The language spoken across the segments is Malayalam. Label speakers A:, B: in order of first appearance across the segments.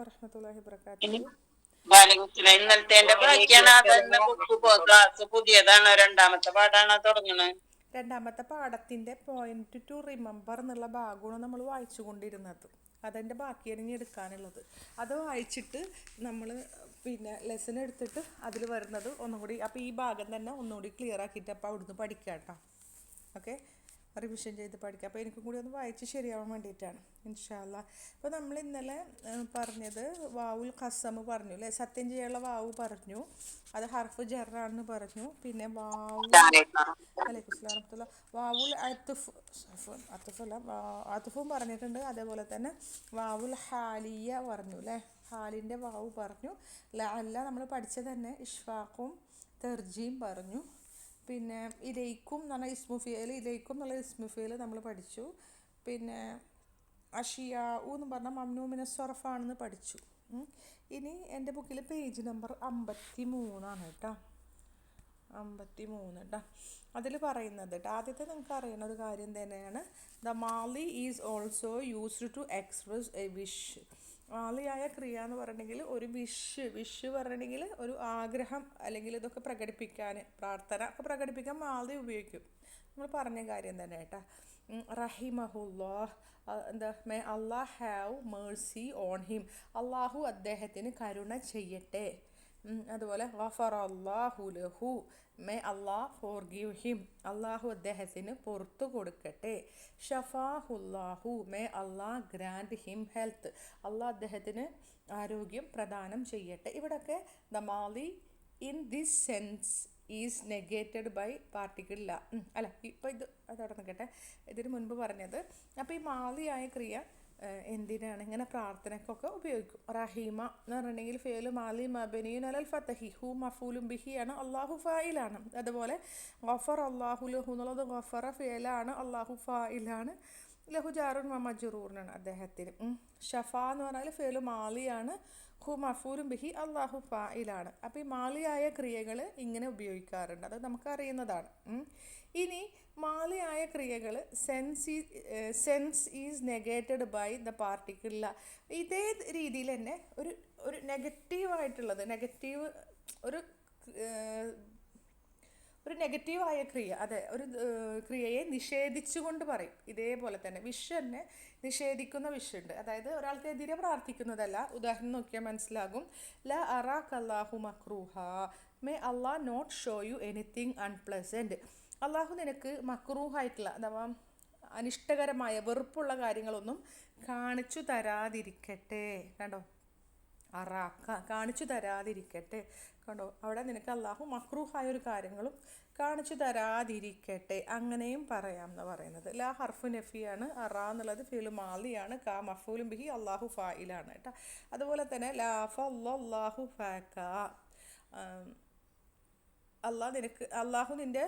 A: വറഹ്മത്തുള്ളാഹി
B: ഇനി
A: വബറകാതുഹു.
B: വാലെക്കുംസലാം. ഇന്നലത്തെ ബാക്കിയാണ്. അതന്നെ ബുക്ക് ക്ലാസ് പുതിയതാണോ രണ്ടാമത്തെ പാടാണോ തുടങ്ങണത്?
A: രണ്ടാമത്തെ പാഠത്തിൻ്റെ പോയിന്റ് ടു റിമെമ്പർ എന്നുള്ള ഭാഗമാണ് നമ്മൾ വായിച്ചു കൊണ്ടിരുന്നത്. അതിൻ്റെ ബാക്കിയാണ് ഇനി എടുക്കാനുള്ളത്. അത് വായിച്ചിട്ട് നമ്മൾ ലെസൺ എടുത്തിട്ട് അതിൽ വരുന്നത് ഒന്നും കൂടി, അപ്പോൾ ഈ ഭാഗം തന്നെ ഒന്നുകൂടി ക്ലിയർ ആക്കിയിട്ട് അപ്പോൾ അവിടുന്ന് പഠിക്കാം കേട്ടോ. ഓക്കെ, റിവിഷൻ ചെയ്ത് പഠിക്കാം. അപ്പോൾ എനിക്കും കൂടി ഒന്ന് വായിച്ച് ശരിയാവാൻ വേണ്ടിയിട്ടാണ് ഇൻഷാ അല്ലാ. അപ്പോൾ നമ്മൾ ഇന്നലെ പറഞ്ഞത് വാവുൽ ഖസം പറഞ്ഞു അല്ലേ, സത്യം ചെയ്യാനുള്ള വാവ് പറഞ്ഞു, അത് ഹർഫ് ജറാണെന്ന് പറഞ്ഞു. പിന്നെ വാവുൽ അലൈക്കും സ്ലാം വറഹ്മത്തുള്ളാ, വാവുൽ അത്തുഫ് അത്തുഫല്ല അത്തുഫും പറഞ്ഞിട്ടുണ്ട്. അതേപോലെ തന്നെ വാവുൽ ഹാലിയ പറഞ്ഞു അല്ലേ, ഹാലിൻ്റെ വാവ് പറഞ്ഞു. അല്ല നമ്മൾ പഠിച്ചത് തന്നെ ഇഷ്ഫാഖും തെർജിയും പറഞ്ഞു. പിന്നെ ഇലൈക്കും എന്ന് പറഞ്ഞാൽ ഇസ്മുഫിയൽ, ഇലൈക്കും എന്നുള്ള ഇസ്മുഫിയൽ നമ്മൾ പഠിച്ചു. പിന്നെ അഷിയാഉ എന്ന് പറഞ്ഞാൽ മംനൂമിന സ്വറഫാണെന്ന് പഠിച്ചു. ഇനി എൻ്റെ ബുക്കിൽ പേജ് നമ്പർ 53 കേട്ടോ, 53 കേട്ടോ. അതിൽ പറയുന്നത് കേട്ടോ, ആദ്യത്തെ നിങ്ങൾക്ക് അറിയുന്ന ഒരു കാര്യം തന്നെയാണ്, ദ മാലി is also used to express a wish. മാലിയായ ക്രിയ എന്ന് പറഞ്ഞിട്ടുണ്ടെങ്കിൽ ഒരു വിഷ് പറഞ്ഞിട്ടുണ്ടെങ്കിൽ ഒരു ആഗ്രഹം, അല്ലെങ്കിൽ ഇതൊക്കെ പ്രകടിപ്പിക്കാൻ, പ്രാർത്ഥന ഒക്കെ പ്രകടിപ്പിക്കാൻ മാലി ഉപയോഗിക്കും. നമ്മൾ പറഞ്ഞ കാര്യം തന്നെ കേട്ടോ. റഹിമഹുല്ലാഹ്, എന്താ, may Allah have mercy on him, അള്ളാഹു അദ്ദേഹത്തിന് കരുണ ചെയ്യട്ടെ. അതുപോലെ ഗഫറല്ലാഹു ലഹു, മേ അള്ളാഹ് ഫോർഗീവ് ഹിം, അള്ളാഹു അദ്ദേഹത്തിന് പുറത്തു കൊടുക്കട്ടെ. ഷഫാഹുല്ലാഹു, may Allah grant him health, Allah അദ്ദേഹത്തിന് ആരോഗ്യം പ്രദാനം ചെയ്യട്ടെ. ഇവിടെയൊക്കെ ദ മാലി in this sense is negated by particle ല. അല്ല, ഇപ്പോൾ ഇത് അതവിടെ നിൽക്കട്ടെ, ഇതിന് മുൻപ് പറഞ്ഞത്. അപ്പോൾ ഈ മാലിയായ ക്രിയ എന്തിനാണ്, ഇങ്ങനെ പ്രാർത്ഥനയ്ക്കൊക്കെ ഉപയോഗിക്കും. റഹീമ എന്ന് പറഞ്ഞിട്ടുണ്ടെങ്കിൽ ഫേലു മാലി മബനിയുൻ അലൽ ഫതഹി, ഹു മഫൂലും ബിഹിയാണ്, അള്ളാഹു ഫായിലാണ്. അതുപോലെ ഗഫർ അള്ളാഹു ലഹു എന്നുള്ളത് ഗഫറ ഫേലാണ്, അള്ളാഹു ഫായിലാണ്. ലഹു ജാറുൻ മജറൂറിനാണ് അദ്ദേഹത്തിന്. ഷഫ എന്ന് പറഞ്ഞാൽ ഫേലു മാലിയാണ്, ഹു മഫൂലും ബിഹി, അള്ളാഹു ഫായിലാണ്. അപ്പോൾ ഈ മാലിയായ ക്രിയകൾ ഇങ്ങനെ ഉപയോഗിക്കാറുണ്ട്, അത് നമുക്കറിയുന്നതാണ്. ഇനി മാലിയായ ക്രിയകൾ sense is negated by the particle ല. ഇതേ രീതിയിൽ തന്നെ ഒരു ഒരു നെഗറ്റീവായിട്ടുള്ളത്, ഒരു ഒരു നെഗറ്റീവായ ക്രിയ, അതെ, ഒരു ക്രിയയെ നിഷേധിച്ചുകൊണ്ട് പറയും. ഇതേപോലെ തന്നെ വിഷ് തന്നെ നിഷേധിക്കുന്ന വിഷുണ്ട്, അതായത് ഒരാൾക്കെതിരെ പ്രാർത്ഥിക്കുന്നതല്ല. ഉദാഹരണം നോക്കിയാൽ മനസ്സിലാകും. ല അറാഖ് അല്ലാഹു മക്രൂഹ, may Allah not show you anything unpleasant, അള്ളാഹു നിനക്ക് മക്രൂഹായിട്ടുള്ള അഥവാ അനിഷ്ടകരമായ വെറുപ്പുള്ള കാര്യങ്ങളൊന്നും കാണിച്ചു തരാതിരിക്കട്ടെ. കണ്ടോ, അറാക്ക കാണിച്ചു തരാതിരിക്കട്ടെ. കണ്ടോ, അവിടെ നിനക്ക് അള്ളാഹു മക്രൂഹായ ഒരു കാര്യങ്ങളും കാണിച്ചു തരാതിരിക്കട്ടെ, അങ്ങനെയും പറയാം എന്ന് പറയുന്നത്. ലാ ഹർഫു നഫിയാണ്, അറാ എന്നുള്ളത് ഫിൽ മാലിയാണ്, കാ മഫൂലും ബിഹി, അള്ളാഹു ഫായിലാണ് കേട്ടോ. അതുപോലെ തന്നെ ലാ ഫല്ലാഹു ഫാക്ക, അള്ളാഹ് നിനക്ക്, അള്ളാഹു നിൻ്റെ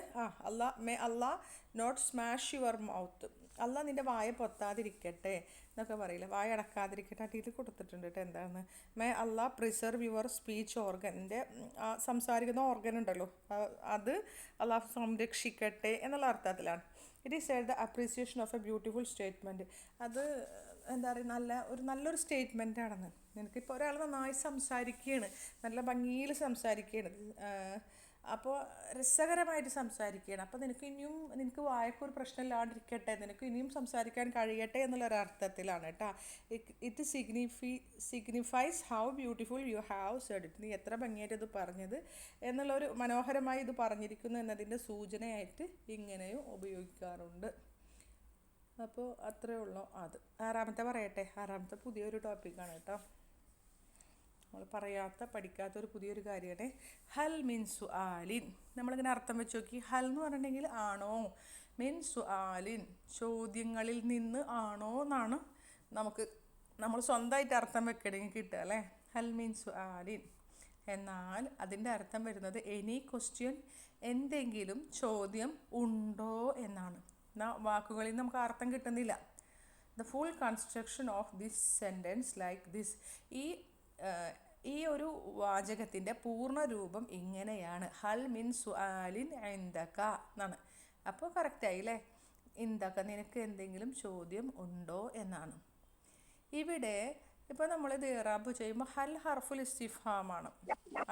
A: may Allah not smash your mouth, അള്ളാഹ് നിൻ്റെ വായ പൊത്താതിരിക്കട്ടെ എന്നൊക്കെ പറയില്ല, വായ അടക്കാതിരിക്കട്ടെ. അടിയിൽ കൊടുത്തിട്ടുണ്ട് കേട്ടോ എന്താണ്. May Allah preserve your speech organ, എൻ്റെ സംസാരിക്കുന്ന ഓർഗൻ ഉണ്ടല്ലോ, അത് അള്ളാഹു സംരക്ഷിക്കട്ടെ എന്നുള്ള അർത്ഥത്തിലാണ്. It is the appreciation of A beautiful statement, അത് എന്താ പറയുക, നല്ലൊരു സ്റ്റേറ്റ്മെൻ്റ് ആണെന്ന്. നിനക്കിപ്പോൾ ഒരാൾ നന്നായി സംസാരിക്കുകയാണ്, നല്ല ഭംഗിയിൽ സംസാരിക്കുകയാണ്, അപ്പോൾ രസകരമായിട്ട് സംസാരിക്കുകയാണ്, അപ്പോൾ നിനക്ക് വായക്കൊരു പ്രശ്നമില്ലാണ്ടിരിക്കട്ടെ, നിനക്ക് ഇനിയും സംസാരിക്കാൻ കഴിയട്ടെ എന്നുള്ളൊരർത്ഥത്തിലാണ് കേട്ടോ. It signifies how beautiful you have said it, നീ എത്ര ഭംഗിയായിട്ട് ഇത് പറഞ്ഞത് എന്നുള്ളൊരു മനോഹരമായി ഇത് പറഞ്ഞിരിക്കുന്നു എന്നതിൻ്റെ സൂചനയായിട്ട് ഇങ്ങനെയും ഉപയോഗിക്കാറുണ്ട്. അപ്പോൾ അത്രയേ ഉള്ളൂ. അത് ആറാമത്തെ പറയട്ടെ. ആറാമത്തെ പുതിയൊരു ടോപ്പിക്കാണ് കേട്ടോ, നമ്മൾ പഠിക്കാത്തൊരു പുതിയൊരു കാര്യമാണ്. ഹൽ മിൻ സുആലിൻ, നമ്മളിങ്ങനെ അർത്ഥം വെച്ച് നോക്കി. ഹൽ എന്ന് പറഞ്ഞിട്ടുണ്ടെങ്കിൽ ആണോ, മിൻ സുആലിൻ ചോദ്യങ്ങളിൽ നിന്ന് ആണോ എന്നാണ് നമ്മൾ സ്വന്തമായിട്ട് അർത്ഥം വെക്കണമെങ്കിൽ കിട്ടുക അല്ലേ. ഹൽ മിൻ സുആലിൻ എന്നാൽ അതിൻ്റെ അർത്ഥം വരുന്നത് എനി ക്വസ്റ്റ്യൻ, എന്തെങ്കിലും ചോദ്യം ഉണ്ടോ എന്നാണ്. വാക്കുകളിൽ നമുക്ക് അർത്ഥം കിട്ടുന്നില്ല. The full construction of this sentence like this, ഈ ഒരു വാചകത്തിൻ്റെ പൂർണ്ണ രൂപം ഇങ്ങനെയാണ്. ഹൽ മിൻ സുആലിൻ ഇൻദക എന്നാണ്. അപ്പോൾ കറക്റ്റായില്ലേ, ഇൻദക നിനക്ക് എന്തെങ്കിലും ചോദ്യം ഉണ്ടോ എന്നാണ്. ഇവിടെ ഇപ്പോൾ നമ്മൾ ഇത് ഇറാബ് ചെയ്യുമ്പോൾ ഹൽ ഹർഫുൽ ഇസ്തിഫാമാണ്.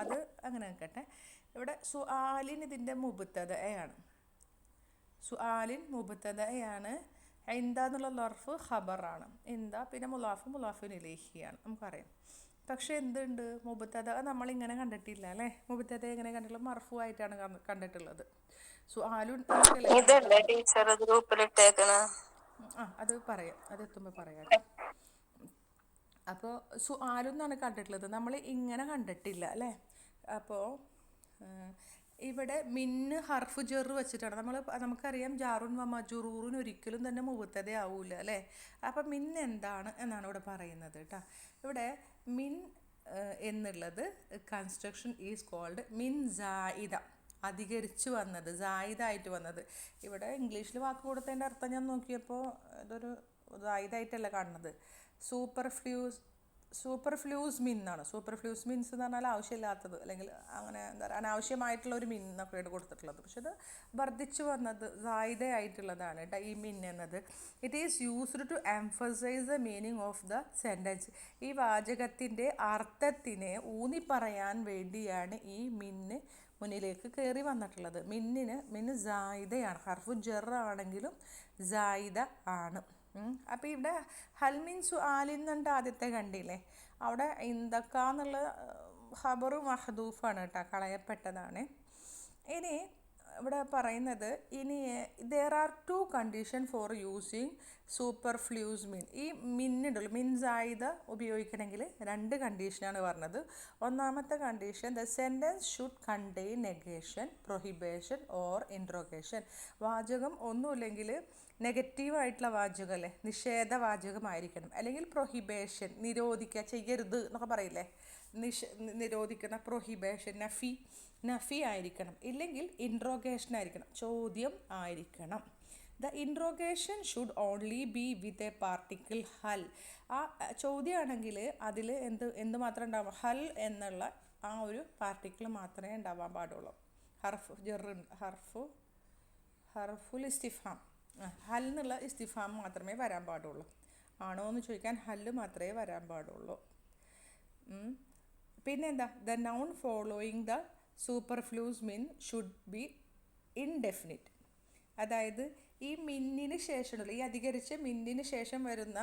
A: അത് അങ്ങനെ നിൽക്കട്ടെ. ഇവിടെ സുആലിൻ ഇതിൻ്റെ മുബ്തദഅയാണ്. സുആലിൻ മുബ്തദഅയാണ്. ഇന്ദ എന്നുള്ള ലർഫ് ഖബറാണ്. ഇന്ദ പിന്നെ മുലാഫിൻ ഇലൈഹിയാണ് നമുക്കറിയാം. പക്ഷെ എന്തുണ്ട്, മുബ്തദ നമ്മളിങ്ങനെ കണ്ടിട്ടില്ല അല്ലേ. മുബ്തദ എങ്ങനെ കണ്ടിട്ടുള്ളത്? മർഫു ആയിട്ടാണ് കണ്ടിട്ടുള്ളത്. സുആലുൻ അത് പറയാം, അത് എത്തുമ്പോൾ പറയാം കേട്ടോ. അപ്പോൾ സുആലു എന്നാണ് കണ്ടിട്ടുള്ളത്, നമ്മൾ ഇങ്ങനെ കണ്ടിട്ടില്ല അല്ലേ. അപ്പോൾ ഇവിടെ മിന്ന് ഹർഫ് ജെറ് വെച്ചിട്ടാണ് നമുക്കറിയാം ജാറുൻ വ മജുറൂറിന് ഒരിക്കലും തന്നെ മുബത്തദ ആവൂല അല്ലേ. അപ്പം മിൻ എന്താണ് എന്നാണ് ഇവിടെ പറയുന്നത് കേട്ടോ. ഇവിടെ മിൻ എന്നുള്ളത് കൺസ്ട്രക്ഷൻ ഈസ് കോൾഡ് മിൻ സായിദ, അധികരിച്ചു വന്നത്, സായിദായിട്ട് വന്നത്. ഇവിടെ ഇംഗ്ലീഷിൽ വാക്ക് കൊടുത്തതിൻ്റെ അർത്ഥം ഞാൻ നോക്കിയപ്പോൾ ഇതൊരു സായിദായിട്ടല്ല കാണുന്നത്. സൂപ്പർഫ്ലൂസ് മിന്നാണ്. സൂപ്പർഫ്ലൂസ് മീൻസ് എന്ന് പറഞ്ഞാൽ ആവശ്യമില്ലാത്തത്, അല്ലെങ്കിൽ അങ്ങനെ എന്താ പറയുക അനാവശ്യമായിട്ടുള്ള ഒരു മിൻ എന്നൊക്കെയാണ് കൊടുത്തിട്ടുള്ളത്. പക്ഷെ അത് വർദ്ധിച്ചു വന്നത് സായിദയായിട്ടുള്ളതാണ് കേട്ടോ ഈ മിൻ എന്നത്. It is used to emphasize the meaning of the sentence. ഈ വാചകത്തിൻ്റെ അർത്ഥത്തിനെ ഊന്നി പറയാൻ വേണ്ടിയാണ് ഈ മിന്ന് മുന്നിലേക്ക് കയറി വന്നിട്ടുള്ളത്. മിന്ന് സായിദയാണ്. ഹർഫു ജർ ആണെങ്കിലും സായിദ ആണ്. അപ്പോൾ ഇവിടെ ഹൽമിൻ സുആലിൻ എന്നുണ്ട് ആദ്യത്തെ കണ്ടില്ലേ. അവിടെ ഇന്ദക്കാന്നുള്ള ഖബർ മഹദൂഫാണ് കേട്ടോ, കളയപ്പെട്ടതാണ്. ഇനി ഇവിടെ പറയുന്നത് there are two conditions for using superfluous mean. ഈ മിന്നുണ്ടല്ലോ, മിൻ സായിദ ഉപയോഗിക്കണമെങ്കിൽ 2 കണ്ടീഷനാണ് പറഞ്ഞത്. ഒന്നാമത്തെ condition, the sentence should contain negation, prohibition or interrogation. വാചകം ഒന്നുമില്ലെങ്കിൽ നെഗറ്റീവായിട്ടുള്ള വാചകം അല്ലേ, നിഷേധവാചകമായിരിക്കണം. അല്ലെങ്കിൽ പ്രൊഹിബേഷൻ, നിരോധിക്കുക, ചെയ്യരുത് എന്നൊക്കെ പറയില്ലേ, നിരോധിക്കുന്ന പ്രൊഹിബേഷൻ, നഫി ആയിരിക്കണം. ഇല്ലെങ്കിൽ ഇൻട്രോഗേഷൻ ആയിരിക്കണം, ചോദ്യം ആയിരിക്കണം. The interrogation should only B with a particle ഹൽ. ആ ചോദ്യമാണെങ്കിൽ അതിൽ എന്ത് മാത്രമേ ഉണ്ടാവും, ഹൽ എന്നുള്ള ആ ഒരു പാർട്ടിക്കിൾ മാത്രമേ ഉണ്ടാവാൻ പാടുള്ളൂ. ഹർഫുൽ ഇസ്തിഫാം, ഹൽ എന്നുള്ള ഇസ്തിഫാം മാത്രമേ വരാൻ പാടുള്ളൂ. ആണോ എന്ന് ചോദിക്കാൻ ഹല്ല് മാത്രമേ വരാൻ പാടുള്ളൂ. പിന്നെന്താ, ദ നൗൺ ഫോളോയിങ് ദ സൂപ്പർഫ്ലൂസ് മിൻ ഷുഡ് ബി ഇൻഡെഫിനിറ്റ്. അതായത് ഈ മിന്നിന് ശേഷമുള്ള, ഈ അധികരിച്ച മിന്നിന് ശേഷം വരുന്ന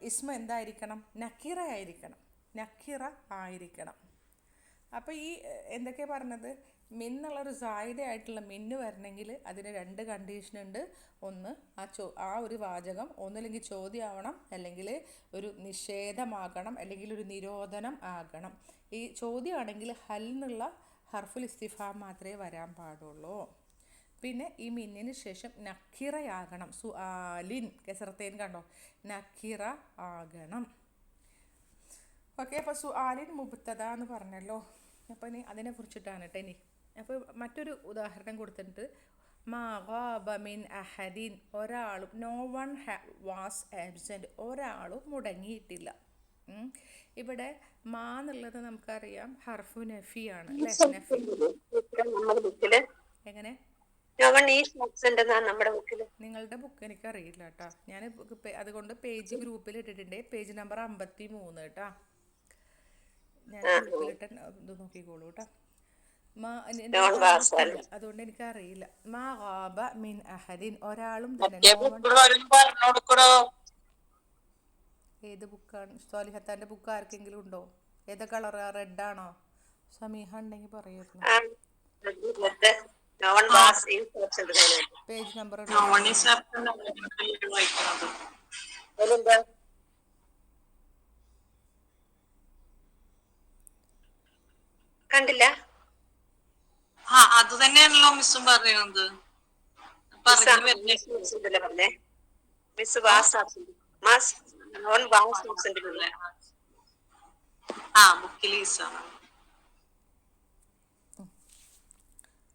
A: ഇസ്മ എന്തായിരിക്കണം, നക്കിറ ആയിരിക്കണം. അപ്പോൾ ഈ എന്തൊക്കെയാണ് പറഞ്ഞത്, മിന്നുള്ളൊരു സായിദയായിട്ടുള്ള മിന്ന് വരണമെങ്കിൽ അതിന് 2 കണ്ടീഷനുണ്ട്. ഒന്ന് ആ ഒരു വാചകം ഒന്നില്ലെങ്കിൽ ചോദ്യമാവണം, അല്ലെങ്കിൽ ഒരു നിഷേധമാകണം, അല്ലെങ്കിൽ ഒരു നിരോധനം ആകണം. ഈ ചോദ്യമാണെങ്കിൽ ഹൽ എന്നുള്ള ഹർഫുൽ ഇസ്തിഫാം മാത്രമേ വരാൻ പാടുള്ളൂ. പിന്നെ ഈ മിന്നിന് ശേഷം നക്കിറയാകണം. സുആലിൻ കെസറത്തേൻ കണ്ടോ, നക്കിറ ആകണം. ഓക്കെ, അപ്പോൾ സുആലിൻ മുബ്തദ എന്ന് പറഞ്ഞല്ലോ. അപ്പോൾ ഇനി അതിനെ കുറിച്ചിട്ടാണ് കേട്ടോ ഇനി. അപ്പോൾ മറ്റൊരു ഉദാഹരണം കൊടുത്തിട്ട്, മാ ഗാബ മിൻ അഹദിൻ, ഒരാളും, നോ വൺ വാസ് ആബ്സെൻറ്റ്, ഒരാളും മുടങ്ങിയിട്ടില്ല. ഇവിടെ മാ എന്നുള്ളത് നമുക്കറിയാം ഹർഫു നഫിയാണ് അല്ലേ. എങ്ങനെ നിങ്ങളുടെ ബുക്ക് എനിക്കറിയില്ല കേട്ടോ, ഞാൻ അതുകൊണ്ട് പേജ് ഗ്രൂപ്പിൽ ഇട്ടിട്ടുണ്ട്. പേജ് നമ്പർ 53 കേട്ടോ, ഞാൻ ഗ്രൂപ്പിലിട്ട് ഇത് നോക്കിക്കോളൂ കേട്ടോ. അതുകൊണ്ട് എനിക്കറിയില്ല. മാ ഗാബ മിൻ അഹദിൻ, ഒരാളും തന്നെ. ഏത് ബുക്കാണ്? സ്വാലിഹത്താൻ്റെ ബുക്ക് ആർക്കെങ്കിലും ഉണ്ടോ? ഏതാ കളറ്? റെഡ് ആണോ? സമീഹ ഉണ്ടെങ്കിൽ പറയായിരുന്നു. പേജ് നമ്പർ
B: കണ്ടില്ല. അത് തന്നെയാണല്ലോ മിസ്സും പറയുന്നത്.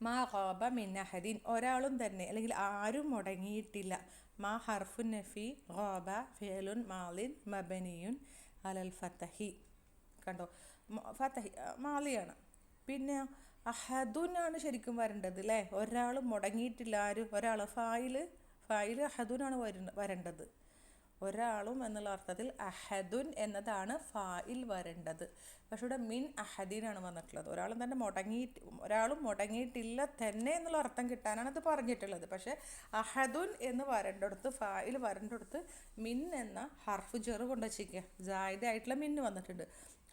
A: മാ ഖാബ മിൻ അഹദിൻ, ഒരാളും തന്നെ അല്ലെങ്കിൽ ആരും മുടങ്ങിയിട്ടില്ല. മാ ഹർഫു നഫി, ഖാബ ഫിഅലുൻ മാളിൻ മബനിയുൻ അലൽ ഫതഹി. കണ്ടോ, ഫതഹി മാളിയാണ്. പിന്നെ അഹദുനാണ് ശരിക്കും വരേണ്ടത് അല്ലേ. ഒരാൾ മുടങ്ങിയിട്ടില്ല, ആരും, ഒരാൾ. ഫായില് അഹദുനാണ് വരേണ്ടത്. ഒരാളും എന്നുള്ള അർത്ഥത്തിൽ അഹദുൻ എന്നതാണ് ഫായിൽ വരേണ്ടത്. പക്ഷെ ഇവിടെ മിൻ അഹദീനാണ് വന്നിട്ടുള്ളത്. ഒരാളും മുടങ്ങിയിട്ടില്ല തന്നെ എന്നുള്ള അർത്ഥം കിട്ടാനാണ് ഇത് പറഞ്ഞിട്ടുള്ളത്. പക്ഷെ അഹദുൻ എന്ന് വരേണ്ടടുത്ത്, ഫായിൽ വരേണ്ടടുത്ത് മിൻ എന്ന ഹർഫ് ജെറ് കൊണ്ടുവച്ചിരിക്കുക. ജായിദായിട്ടുള്ള മിന്ന് വന്നിട്ടുണ്ട്.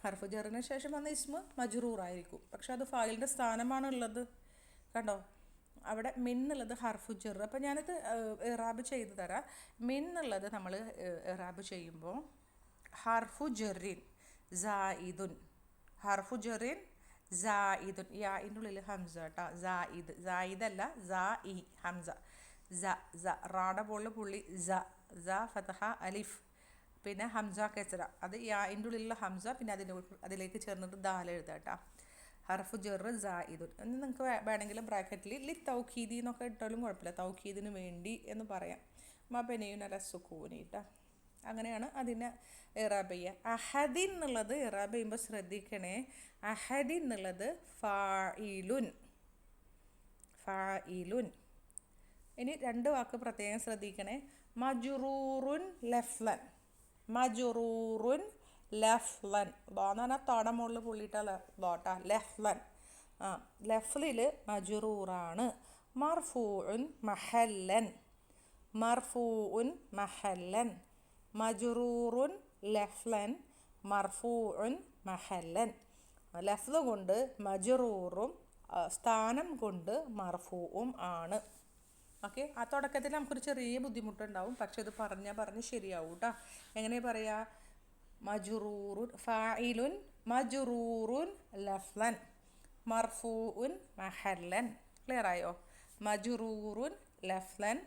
A: ഹർഫ് ജെറിന് ശേഷം വന്ന ഇസ്മ മജ്റൂറായിരിക്കും. പക്ഷെ അത് ഫായിലിൻ്റെ സ്ഥാനമാണുള്ളത്. കണ്ടോ, അവിടെ മിന്നുള്ളത് ഹർഫു ജെർ. അപ്പോൾ ഞാനിത് ഇറാബ് ചെയ്ത് തരാം. മിന്നുള്ളത് നമ്മൾ ഇറാബ് ചെയ്യുമ്പോൾ ഹർഫു ജെറിൻ സായിദുൻ, ഹർഫു ജെറിൻ സായിദുൻ, യാഇൻ്റെ ഉള്ളിൽ ഹംസ കേട്ടോ, സായിദ്, സായിദല്ല സാ ഇ ഹംസ, റാടെ പോളിൽ പുള്ളി ഫതഹ അലിഫ്, പിന്നെ ഹംസ കെസറ, അത് യാഇൻ്റെ ഉള്ളിലുള്ള ഹംസ, പിന്നെ അതിലേക്ക് ചേർന്നിട്ട് ദാൽ എഴുതാം കേട്ടോ. ഹർഫു ജെറ് സായിദുൻ എന്ന് നിങ്ങൾക്ക് വേണമെങ്കിൽ ബ്രാക്കറ്റിൽ ലി തൗഖീദി എന്നൊക്കെ ഇട്ടാലും കുഴപ്പമില്ല, തൗഖീദിന് വേണ്ടി എന്ന് പറയാം. മബനിയുൻ അല സുക്കൂനി കേട്ടോ. അങ്ങനെയാണ് അതിനെ ഇറാബ് ചെയ്യുക. അഹദിൻ എന്നുള്ളത് ഇറാബ് ചെയ്യുമ്പോൾ ശ്രദ്ധിക്കണേ, അഹദിൻ എന്നുള്ളത് ഫായിലുൻ. ഇനി 2 വാക്ക് പ്രത്യേകം ശ്രദ്ധിക്കണേ. മജ്റൂറുൻ ലഫ്ലൻ, മജ്റൂറുൻ ലഫ്ലൻ, എന്ന് പറഞ്ഞാൽ തോട മുകളിൽ പുള്ളിയിട്ട ലോട്ടാ, ലഫ്ലൻ. ലഫ്ലിൽ മജ്റൂറാണ്. മർഫൂഉൻ മഹല്ലൻ, മർഫൂഉൻ മഹല്ലൻ, മജ്റൂറുൻ ലഫ്ലൻ, മർഫൂഉൻ മഹല്ലൻ. ലഫ്ല് കൊണ്ട് മജ്റൂറും സ്ഥാനം കൊണ്ട് മർഫൂഉം ആണ്. ഓക്കെ, ആ തുടക്കത്തിൽ നമുക്കൊരു ചെറിയ ബുദ്ധിമുട്ടുണ്ടാവും. പക്ഷെ ഇത് പറഞ്ഞ് ശരിയാവും കേട്ടോ. എങ്ങനെ പറയാ? മജ്റൂറുൻ ഫായിലുൻ മജ്റൂറുൻ ലഫ്ലൻ മർഫൂഉൻ മഹല്ലൻ. ക്ലിയർ ആയോ? മജ്റൂറുൻ ലഫ്ലൻ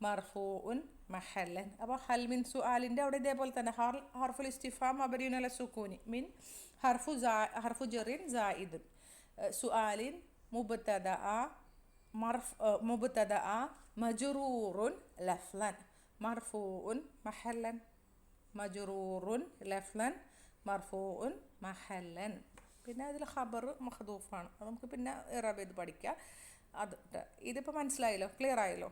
A: മർഫൂഉൻ മഹല്ലൻ. അപ്പോൾ ഹൽ മിൻ സുആലിൻ്റെ അവിടെ ഇതേപോലെ തന്നെ ഹർഫുൽ ഇസ്തിഫാം മബനിയുൻ അല സുക്കൂനി, മിൻ ഹർഫു ജറിൻ സായിദുൻ, സുആലിൻ മുബ്തദഅ മജ്റൂറുൻ ലഫ്ലൻ മർഫൂഉൻ മഹല്ലൻ, മജ്റൂറുൻ ലഫ്ലൻ മർഫൂഉൻ മഹല്ലൻ. പിന്നെ അതിൽ ഖബർ മഖ്ദൂഫാണ്. അത് നമുക്ക് പിന്നെ ഇറാബ് ചെയ്ത് പഠിക്കാം. അത് ഇതിപ്പോൾ മനസ്സിലായല്ലോ, ക്ലിയർ ആയല്ലോ?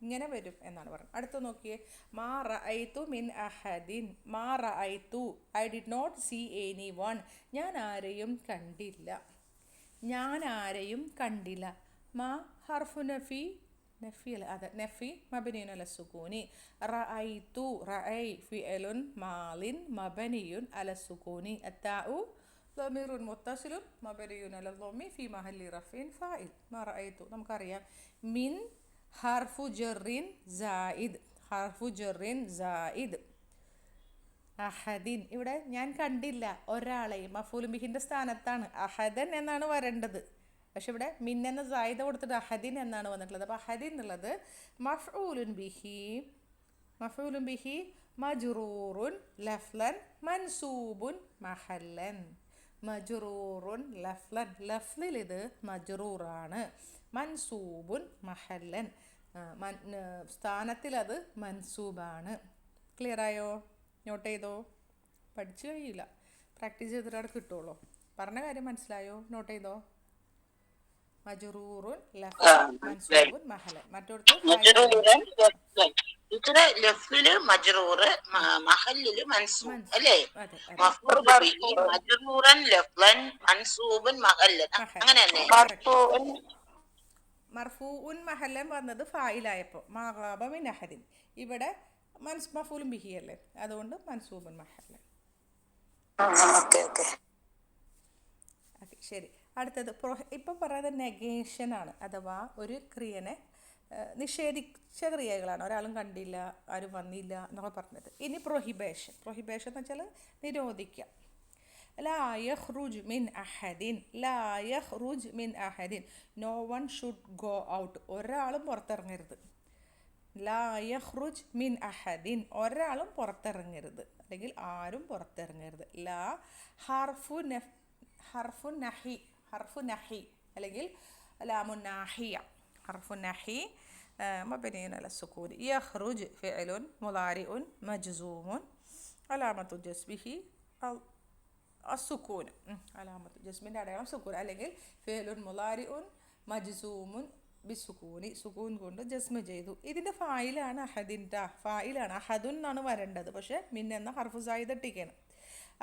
A: ഇങ്ങനെ വരും എന്നാണ് പറയുന്നത്. അടുത്ത് നോക്കിയേ, മാ റഅയ്തു മിൻ അഹദിൻ, മാ റഅയ്തു I did not see any one, ഞാൻ ആരെയും കണ്ടില്ല, ഞാൻ ആരെയും കണ്ടില്ല. മാ ഹർഫു നഫി, നഫി അല്ല, അതെ നഫി മബനിയുൻ അല സുക്കൂനി. റഅയ്തു റഅയ് ഫിഅലുൻ മാലിൻ മബനിയുൻ അല സുക്കൂനി. അത്താഉ ضمير متصل مبني على الضم في محل رفع فاعل. ما رأيت നമുക്കറിയാം. മിൻ ഹർഫു ജറിൻ സായിദ്, ഹർഫു ജറിൻ സായിദ്. അഹദിൻ, ഇവിടെ ഞാൻ കണ്ടില്ല ഒരാളെയും, മഫൂൽ ബിഹിൻ്റെ സ്ഥാനത്താണ് അഹദൻ എന്നാണ് വരേണ്ടത്. പക്ഷെ ഇവിടെ മിൻ എന്ന സായിദ കൊടുത്തിട്ട് അഹദിൻ എന്നാണ് വന്നിട്ടുള്ളത്. അപ്പോൾ അഹദിൻ എന്നുള്ളത് മഫ്ഊലുൻ ബിഹി മജ്റൂറുൻ ലഫ്ലൻ മൻസൂബുൻ മഹല്ലൻ. മജ്റൂറുൻ ലഫ്ലൻ, ലഫ്ലിൽ ഇത് മജ്റൂറാണ്. മൻസൂബുൻ മഹല്ലൻ, സ്ഥാനത്തിൽ അത് മൻസൂബാണ്. ക്ലിയർ ആയോ? നോട്ട് ചെയ്തോ? പഠിച്ചു കഴിയില്ല, പ്രാക്ടീസ് ചെയ്തിട്ട് കിട്ടുള്ളൂ. പറഞ്ഞ കാര്യം മനസ്സിലായോ? നോട്ട് ചെയ്തോ? മജ്റൂറുൻ ലഫ്ലൻ മൻസൂബുൻ മഹല്ലൻ. മറ്റൊരുത്ത്
B: ഇതില് ലഫ്ലില് മജ്റൂറ് മഹല്ലില് മൻസൂബ് അല്ലേ? മജ്റൂറൻ ലഫ്ലൻ മൻസൂബൻ മഹല്ലൻ, അങ്ങനെയല്ലേ?
A: മർഫൂഉൻ മഹല്ലൻ വന്നത് ഫായിലായപ്പോൾ മാഗാബ മിൻ അഹദിൻ, ഇവിടെ മഫൂലും ബിഹി അല്ലേ, അതുകൊണ്ട് മൻസൂബൻ മഹല്ലൻ. ഓക്കെ, ശരി. അടുത്തത് ഇപ്പം പറയുന്നത് നെഗേഷനാണ്, അഥവാ ഒരു ക്രിയനെ നിഷേധിച്ച ക്രിയകളാണ്. ഒരാളും കണ്ടില്ല, ആരും വന്നില്ല എന്നൊക്കെ പറഞ്ഞത്. ഇനി പ്രൊഹിബേഷൻ എന്ന് വെച്ചാൽ നിരോധിക്കുക. ലാ യഖ്റുജ് മിൻ അഹദിൻ, ലാ യഖ്റുജ് മിൻ അഹദിൻ, no one should go out, ഒരാളും പുറത്തിറങ്ങരുത്. ലാ യഖ്റുജ് മിൻ അഹദിൻ, ഒരാളും പുറത്തിറങ്ങരുത്, അല്ലെങ്കിൽ ആരും പുറത്തിറങ്ങരുത്. ലാ ഹർഫു നഹി അല്ലെങ്കിൽ ലാമുൻ നാഹിയ, ഹർഫു നഹി മബ്നിയുൻ അല സുക്കൂൻ. യഖ്റുജ് ഫിഅലുൻ മുളാരിഉൻ മജ്സൂമുൻ അലാമത്തു ജസ്മിഹി അസുക്കൂൻ, അലാമത്തു ജസ്മിൻ്റെ അടയാളം സുക്കൂൻ, അല്ലെങ്കിൽ ഫിഅലുൻ മുളാരിഉൻ മജ്സൂമുൻ ബിസുക്കൂനി സുക്കൂൻ കൊണ്ട് ജസ്മ ചെയ്തു. ഇതിൻ്റെ ഫായിലാണ് അഹദിൻ്റെ ഫായിലാണ് അഹദുൻ എന്നാണ് വരേണ്ടത്, പക്ഷേ മിൻ എന്ന ഹർഫു സായിദ് ഇട്ടിക്കണം.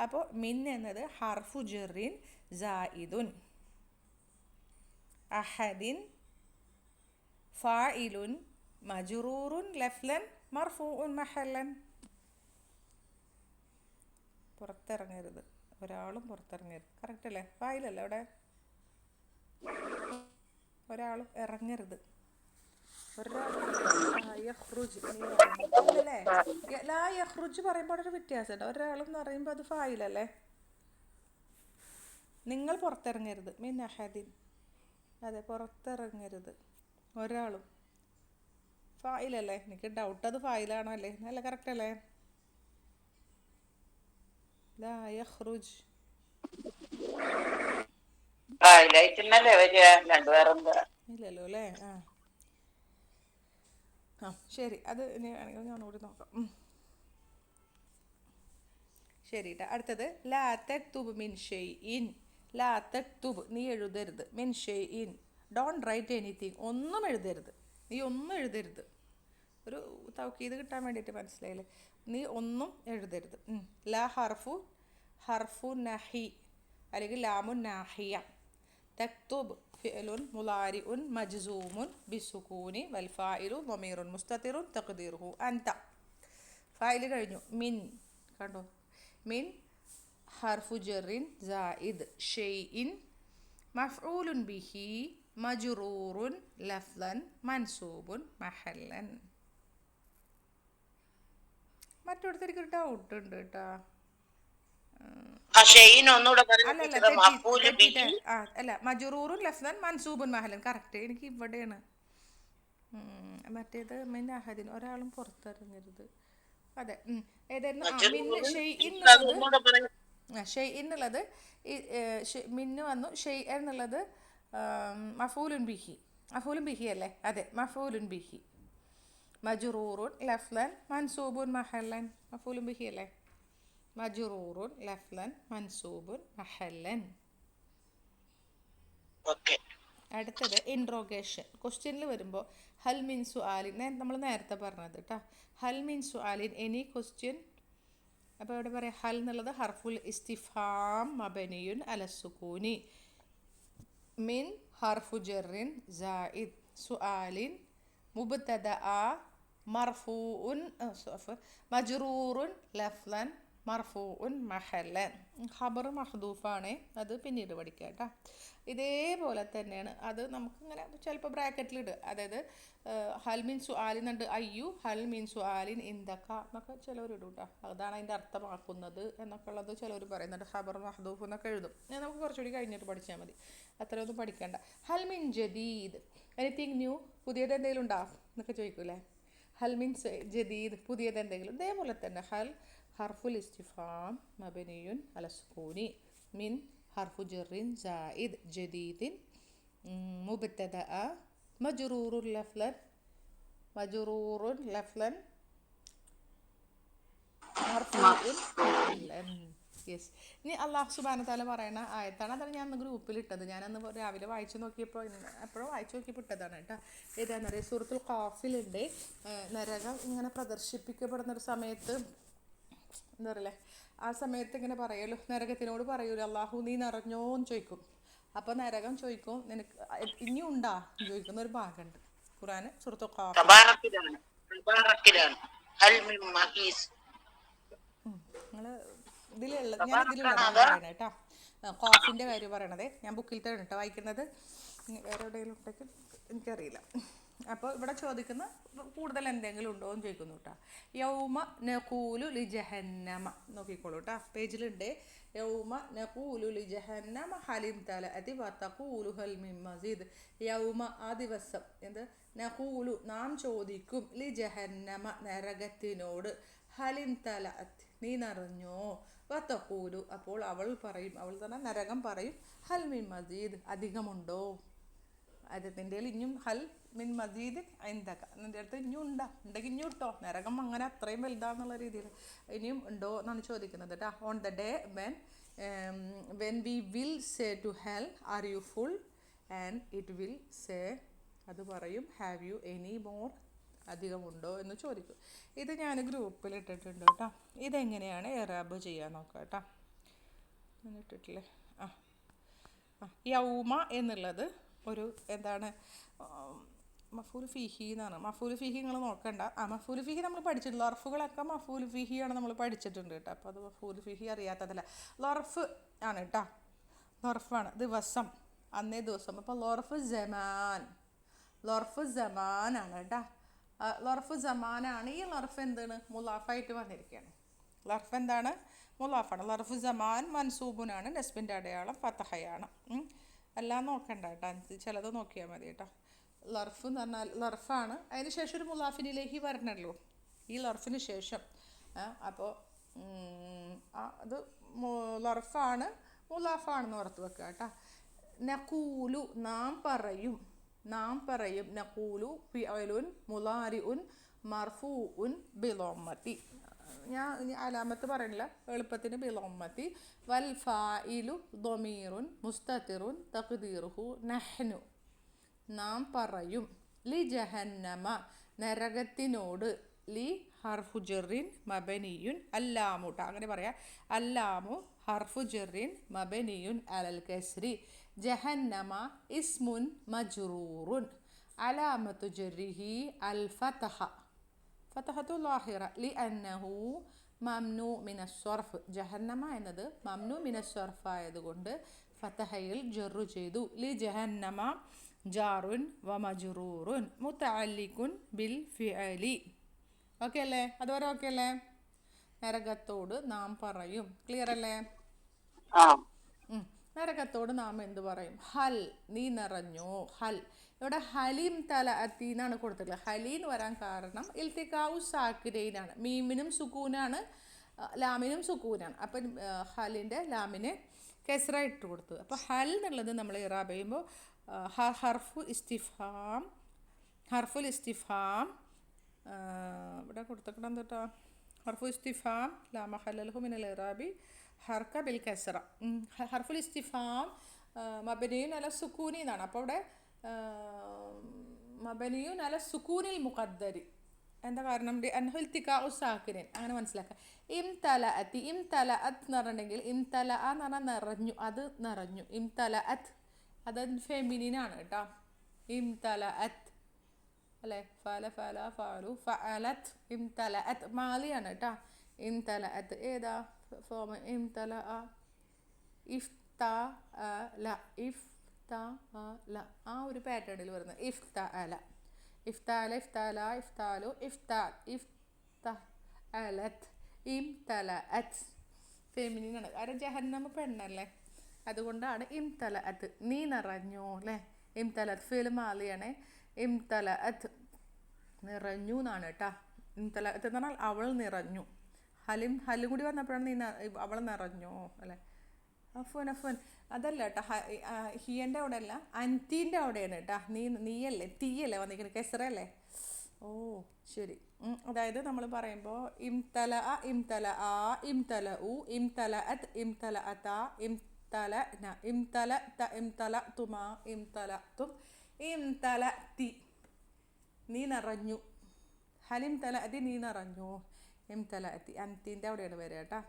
A: അപ്പോൾ മിൻ എന്നത് ഹർഫു ജെറിൻ സായിദുൻ. അഹദിൻ ഫായിലുൻ മജ്റൂറുൻ ലഫ്ലൻ മർഫൂഉൻ മഹല്ലൻ. പുറത്തിറങ്ങരുത്, ഒരാളും പുറത്തിറങ്ങരുത്. കറക്റ്റ് അല്ലേ? ഫായിലല്ലേ അവിടെ? ഒരാളും ഇറങ്ങരുത്. ഒരാളല്ലേ ലാ യഖ്റുജ് പറയുമ്പോൾ ഒരു വ്യത്യാസമുണ്ട്. ഒരാളും എന്ന് പറയുമ്പോൾ അത് ഫായിലല്ലേ? നിങ്ങൾ പുറത്തിറങ്ങരുത്. മിൻ അഹദിൻ, അതെ, പുറത്തിറങ്ങരുത് ഒരാളും. ഫായിലല്ലേ? എനിക്ക് ഡൗട്ട് അത് ഫായിലാണോ അല്ലേ? നല്ല കറക്റ്റ് അല്ലേ? ലാ യഖ്റുജ് ഇല്ലല്ലോ അല്ലേ? ആ ശരി, അത് ഇനി ആണെങ്കിൽ ഞാനോട് നോക്കാം. ശരി കേട്ടോ. അടുത്തത് ലാ തക്തുബ് മിൻ ഷൈഇൻ. ലാ തക്തുബ്, നീ എഴുതരുത്. മിൻ ഷൈഇൻ, ഡോണ്ട് റൈറ്റ് എനിത്തിങ്, ഒന്നും എഴുതരുത്. നീ ഒന്നും എഴുതരുത്. ഒരു തൗക്കീത് കിട്ടാൻ വേണ്ടിയിട്ട്, മനസ്സിലായില്ലേ? നീ ഒന്നും എഴുതരുത്. ലാ ഹർഫു നഹി അല്ലെങ്കിൽ ലാമുൻ നാഹിയ. തക്തുബ് ഫിഅലുൻ മുളാരിഉൻ മജ്സൂമുൻ ബിസുകൂനി വൽ ഫായിലു ളമീറുൻ മുസ്തതിറുൻ തഖ്ദീറുഹു അൻത. ഫായിൽ കഴിഞ്ഞു. മിൻ കണ്ടോ? മിൻ ഹർഫു ജറിൻ സായിദ് ഷൈഇൻ മഫ്ഊലുൻ ബിഹി മജ്റൂറുൻ ലഫ്ലൻ മൻസൂബുൻ മഹല്ലൻ. മറ്റൊരുത്തർക്കൊരു ഡൗട്ട് ഉണ്ട് കേട്ടോ. അല്ല, മജ്റൂറുൻ ലഫ്ലൻ മൻസൂബുൻ മഹല്ലൻ കറക്റ്റ്. എനിക്ക് ഇവിടെയാണ് മറ്റേത് മിൻ അഹദിൻ, ഒരാളും പുറത്തിറങ്ങരുത്. അതെ, ഏതായിരുന്നു? ഷെയ് എന്നുള്ളത് മിന്ന് വന്നു. ഷെയ് എന്നുള്ളത് മഫൂലുൻ ബിഹി. മഫൂലുൻ ബിഹി അല്ലേ? അതെ, മഫൂലുൻ ബിഹി. മജ്റൂറുൻ ലഫ്ലൻ മൻസൂബുൻ മഹല്ലൻ. മഫൂലുൻ ബിഹി അല്ലേ? മജ്റൂറുൻ ലഫ്ലൻ മൻസൂബുൻ മഹല്ലൻ. അടുത്തത് ഇൻട്രോഗേഷൻ. ക്വസ്റ്റ്യനിൽ വരുമ്പോൾ ഹൽ മിൻ സുആലിൻ, നമ്മൾ നേരത്തെ പറഞ്ഞത് കേട്ടോ. ഹൽ മിൻ സുആലിൻ, എനി ക്വസ്റ്റ്യൻ. അപ്പോൾ ഇവിടെ പറയാം ഹൽ എന്നുള്ളത് ഹർഫുൽ ഇസ്തിഫാം മബനിയുൻ അലസുക്കൂനി. മിൻ ഹർഫു ജറിൻ സായിദ്. സുആലിൻ മുബ്തദഅ മർഫൂഉൻ മജ്റൂറുൻ ലഫ്ലൻ മർഫൂഉൻ മഹല്ലൻ. ഖബർ മഹ്ദൂഫാണ്, അത് പിന്നീട് പഠിക്കാം കേട്ടോ. ഇതേപോലെ തന്നെയാണ് അത് നമുക്കിങ്ങനെ ചിലപ്പോൾ ബ്രാക്കറ്റിലിടുക. അതായത് ഹൽ മീൻ സുആലിൻ ഉണ്ട്, അയ്യു ഹൽ മീൻ സുആലിൻ ഇന്ദക എന്നൊക്കെ ചിലവരിടും കേട്ടോ. അതാണ് അതിൻ്റെ അർത്ഥമാക്കുന്നത് എന്നൊക്കെ ഉള്ളത് ചിലവർ പറയുന്നുണ്ട്. ഖബർ മഹ്ദൂഫ് എന്നൊക്കെ എഴുതും. നമുക്ക് കുറച്ചുകൂടി കഴിഞ്ഞിട്ട് പഠിച്ചാൽ മതി, അത്രയൊന്നും പഠിക്കേണ്ട. ഹൽ മീൻ ജദീദ്, എനിത്തിങ് ന്യൂ, പുതിയത് എന്തെങ്കിലും ഉണ്ടോ എന്നൊക്കെ ചോദിക്കൂലേ? ഹൽ മീൻ ജദീദ്, പുതിയത് എന്തെങ്കിലും. ഇതേപോലെ തന്നെ ഹൽ ഹർഫുൽ ഇസ്തിഫാം മബനിയുൻ അലസുക്കൂനി. മിൻ ഹർഫു ജറിൻ സായിദ് ജദീദിൻ മുബ്തദഅ മജ്റൂറുൻ ലഫ്ലൻ മർഫൂഉൻ മഹല്ലൻ. യെസ്. ഇനി അല്ലാഹു സുബ്ഹാനഹു വ തആല പറയുന്ന ആയത്താണ്. അതാണ് ഞാൻ അന്ന് ഗ്രൂപ്പിലിട്ടത്. ഞാനന്ന് രാവിലെ വായിച്ചു നോക്കിയപ്പോൾ, എപ്പോഴും വായിച്ചു നോക്കിയപ്പോൾ ഇട്ടതാണ് കേട്ടോ. ഏതാണെന്ന് അറിയാം? സൂറത്തുൽ ഖാഫിലുണ്ട്. നരകം ഇങ്ങനെ പ്രദർശിപ്പിക്കപ്പെടുന്നൊരു സമയത്ത് എന്താ പറയല്ലേ, ആ സമയത്ത് ഇങ്ങനെ പറയുമല്ലോ, നരകത്തിനോട് പറയൂല്ലോ, അള്ളാഹു നീ നിറഞ്ഞോന്ന് ചോദിക്കും. അപ്പോൾ നരകം ചോദിക്കും, നിനക്ക് ഇനിയും ഉണ്ടാ ചോദിക്കുന്ന ഒരു ഭാഗമുണ്ട് ഖുർആന് സൂറത്തുൽ ഖാഫ്. നിങ്ങൾ ഇതിലുള്ളത്, ഞാൻ ഇതിലുള്ളതാണ് പറയണത് കേട്ടോ. ഖാഫിൻ്റെ കാര്യം പറയണത് ഞാൻ ബുക്കിലത്താണ് കേട്ടോ വായിക്കുന്നത്. വേറെ എവിടെയെങ്കിലും ഉണ്ടെങ്കിൽ എനിക്കറിയില്ല. അപ്പോൾ ഇവിടെ ചോദിക്കുന്ന കൂടുതൽ എന്തെങ്കിലും ഉണ്ടോ എന്ന് ചോദിക്കുന്നു കേട്ടോ. യൗമ നഖൂലു ലി ജഹന്നമ, നോക്കിക്കോളൂ കേട്ടോ, പേജിലുണ്ട്. യൗമ നഖൂലു ലി ജഹന്നമ ഹലിം തലഅതി വതഖൂലു ഹൽ മിൻ മസീദ്. യൗമ, ആ ദിവസം, എന്ത്? നഖൂലു, നാം ചോദിക്കും, ലി ജഹന്നമ, നരകത്തിനോട്, ഹലിം തലഅത്, നീ നിറഞ്ഞോ, വതഖൂലു, അപ്പോൾ അവൾ പറയും, അവൾ തന്നെ നരകം പറയും, ഹൽ മിൻ മസീദ്, അധികമുണ്ടോ. അതിൻ്റെ ഇനിയും ഹൽ മിൻ മസീദ് എന്തൊക്കെ നിൻ്റെ അടുത്ത് ഇനിയും ഉണ്ടെങ്കിൽ ഇനിയും ഇട്ടോ. നരകം അങ്ങനെ അത്രയും വലുതാന്നുള്ള രീതിയിൽ ഇനിയും ഉണ്ടോ എന്നാണ് ചോദിക്കുന്നത് കേട്ടോ. On the day when we will say to hell are you full and it will say അത് പറയും. ഹാവ് യു എനി മോർ, അധികമുണ്ടോ എന്ന് ചോദിക്കും. ഇത് ഞാൻ ഗ്രൂപ്പിൽ ഇട്ടിട്ടുണ്ട് കേട്ടോ. ഇതെങ്ങനെയാണ് എറാബ് ചെയ്യാൻ നോക്കാം കേട്ടോ. ഇട്ടിട്ടില്ലേ? ആ യൗമ എന്നുള്ളത് ഒരു എന്താണ്, മഫൂൽ ഫിഹി എന്നാണ്. മഫൂൽ ഫിഹി നിങ്ങൾ നോക്കണ്ട. മഫൂൽ ഫിഹി നമ്മൾ പഠിച്ചിട്ടുണ്ട്. ലർഫുകളൊക്കെ മഫൂൽ ഫിഹിയാണ് നമ്മൾ പഠിച്ചിട്ടുണ്ട് കേട്ടോ. അപ്പോൾ അത് മഫൂൽ ഫിഹി അറിയാത്തതല്ല, ലർഫ് ആണ് കേട്ടോ. ലർഫാണ്, ദിവസം, അന്നേ ദിവസം. അപ്പോൾ ലർഫ് ജമാൻ, ലർഫ് ജമാനാണ് കേട്ടോ. ലർഫ് ജമാനാണ്. ഈ ലർഫ് എന്താണ്? മുലാഫായിട്ട് വന്നിരിക്കുകയാണ്. ലർഫ് എന്താണ്? മുലാഫാണ്. ലർഫ് ജമാൻ മൻസൂബുനാണ്, നസ്ബിൻ്റെ അടയാളം ഫതഹയാണ്. എല്ലാം നോക്കണ്ട കേട്ടോ, ചിലത് നോക്കിയാൽ മതി കേട്ടോ. ലർഫ് എന്ന് പറഞ്ഞാൽ ലർഫാണ്. അതിന് ശേഷം ഒരു മുലാഫിനിലേക്ക് വരണല്ലോ, ഈ ലർഫിന് ശേഷം. അപ്പോൾ അത് ലർഫാണ്, മുലാഫാണെന്ന് ഓർത്ത് വെക്കുക കേട്ടോ. നഖൂലു, നാം പറയും, നാം പറയും. നഖൂലു ഫിഅലുൻ മുളാരിഉൻ മർഫൂഉൻ ബിളമ്മത്തി. ഞാൻ അലാമത്ത് പറയണില്ല, എളുപ്പത്തിന് ബിളമ്മത്തി. വൽ ഫായിലു ضമീറുൻ മുസ്തതിറുൻ തഖ്ദീറുഹു നഹ്നു, നാം പറയും. ലി ജഹന്നമ, നരകത്തിനോട്. ലി ഹർഫു ജറിൻ മബനിയുൻ അല്ലാമുട്ട, അങ്ങനെ പറയാം. അല്ലാമു ഹർഫു ജറിൻ മബനിയുൻ അലൽ കസ്രി. ജഹന്നമ ഇസ്മുൻ മജ്റൂറുൻ അലാമത്തു ജറിഹി അൽ ഫതഹ, ഫതഹത്തു ലാഹിറ ലി അന്നഹു മംനു മിനസ്സർഫ്. ജഹന്നമ എന്നത് മംനു മിനസ്സർഫ് ആയതുകൊണ്ട് ഫതഹയിൽ ജറു ചെയ്തു. ലി ജഹന്നമ ജാറുൻ വ മജ്റൂറുൻ മുതഅല്ലിഖുൻ ബിൽ ഫിഅലി. ഓക്കെ അല്ലേ? അതുവരെ ഓക്കെ അല്ലേ? നരകത്തോട് നാം പറയും. ക്ലിയർ അല്ലേ? നരകത്തോട് നാം എന്ത് പറയും? ഹൽ, നീ നിറഞ്ഞോ. ഹൽ, ഇവിടെ ഹലീം തല അത്തി എന്നാണ് കൊടുത്തിട്ടുള്ളത്. ഹലീന്ന് വരാൻ കാരണം ഇൽത്തിക്കാവു സാക്കിരയിനാണ്. മീമിനും സുക്കൂനാണ്, ലാമിനും സുക്കൂനാണ്. അപ്പം ഹലിൻ്റെ ലാമിന് കെസ്റ ഇട്ട് കൊടുത്തു. അപ്പോൾ ഹൽ എന്നുള്ളത് നമ്മൾ ഇറാബ് ചെയ്യുമ്പോൾ ഹർഫു ഇസ്തിഫാം, ഹർഫുൽ ഇസ്തിഫാം ഇവിടെ കൊടുത്തിക്കണം കേട്ടോ. ഹർഫു ഇസ്തിഫാം ലാ മഹല്ല ലഹു മിനൽ ഇറാബി ഹർക ബിൽ കസ്റ. ഹർഫുൽ ഇസ്തിഫാം മബനിയുൻ അല സുക്കൂനി എന്നാണ്. അപ്പോൾ ഇവിടെ മബനിയുൻ അല സുക്കൂനിൽ മുഖദ്ദരി. എന്താ കാരണം? അൻഹു ഇൽത്തിഖാഉ സാക്കിനൻ, അങ്ങനെ മനസ്സിലാക്കുക. ഇംതലഅത്തി, ഇംതലഅത്ത് എന്ന് പറഞ്ഞിട്ടുണ്ടെങ്കിൽ ഇംതലഅ എന്ന് പറഞ്ഞാൽ നിറഞ്ഞു, അത് നിറഞ്ഞു. ഇംതലഅത്ത് അത് ഫെമിനിനാണ് കേട്ടോ. ഇംതലഅത്ത് അല്ലേ? ഫല ഫല ഫാലു ഫഅലത്ത്. ഇംതലഅത്ത് മാലിയാണ് കേട്ടോ. ഇംതലഅത്ത് ഏതാ ഫോം? ഇംതലഅ ഇഫ്തഅല, ഇഫ്തഅല ആ ഒരു പാറ്റേണിൽ വരുന്നത്. ഇഫ്തഅല, ഇഫ്തഅല, ഇഫ്തഅല, ഇഫ്തഅലു, ഇഫ്തഅലത്ത്, ഇംതലഅത്ത് ഫെമിനിനാണ്. കാരണം ജഹന്നമ പെണ്ണല്ലേ, അതുകൊണ്ടാണ് ഇംതലഅത്ത്, നീ നിറഞ്ഞു അല്ലേ. ഇംതലഅത്ത് ഫിൽ മാലിയാണ്. ഇംതലഅത്ത് നിറഞ്ഞു എന്നാണ് കേട്ടോ. ഇംതലഅത്ത് എന്ന് പറഞ്ഞാൽ അവൾ നിറഞ്ഞു. ഹലും കൂടി വന്നപ്പോഴാണ് നീ അവൾ നിറഞ്ഞോ അല്ലേ. അഫോൻ അഫോൻ അതല്ല കേട്ടോ. ഹിയൻ്റെ അവിടെ അല്ല, അൻറ്റീൻ്റെ അവിടെയാണ് കേട്ടോ. നീയല്ലേ, തീയല്ലേ വന്നിരിക്കുന്നത്, കെസറല്ലേ. ഓ ശരി. അതായത് നമ്മൾ പറയുമ്പോൾ ഇംതല അ, ഇംതല ആ, ഇംതല ഉ, ഇംതലഅത്ത്, ഇംതലഅത, ഇംതലന, ഇംതലത, ഇംതലതുമാ, ഇംതലതും, ഇംതലതി നീ നിറഞ്ഞു. ഹലിം തലഅതി നീ നിറഞ്ഞു. ഇംതലഅതി അൻറ്റീൻ്റെ അവിടെയാണ് വരിക കേട്ടോ.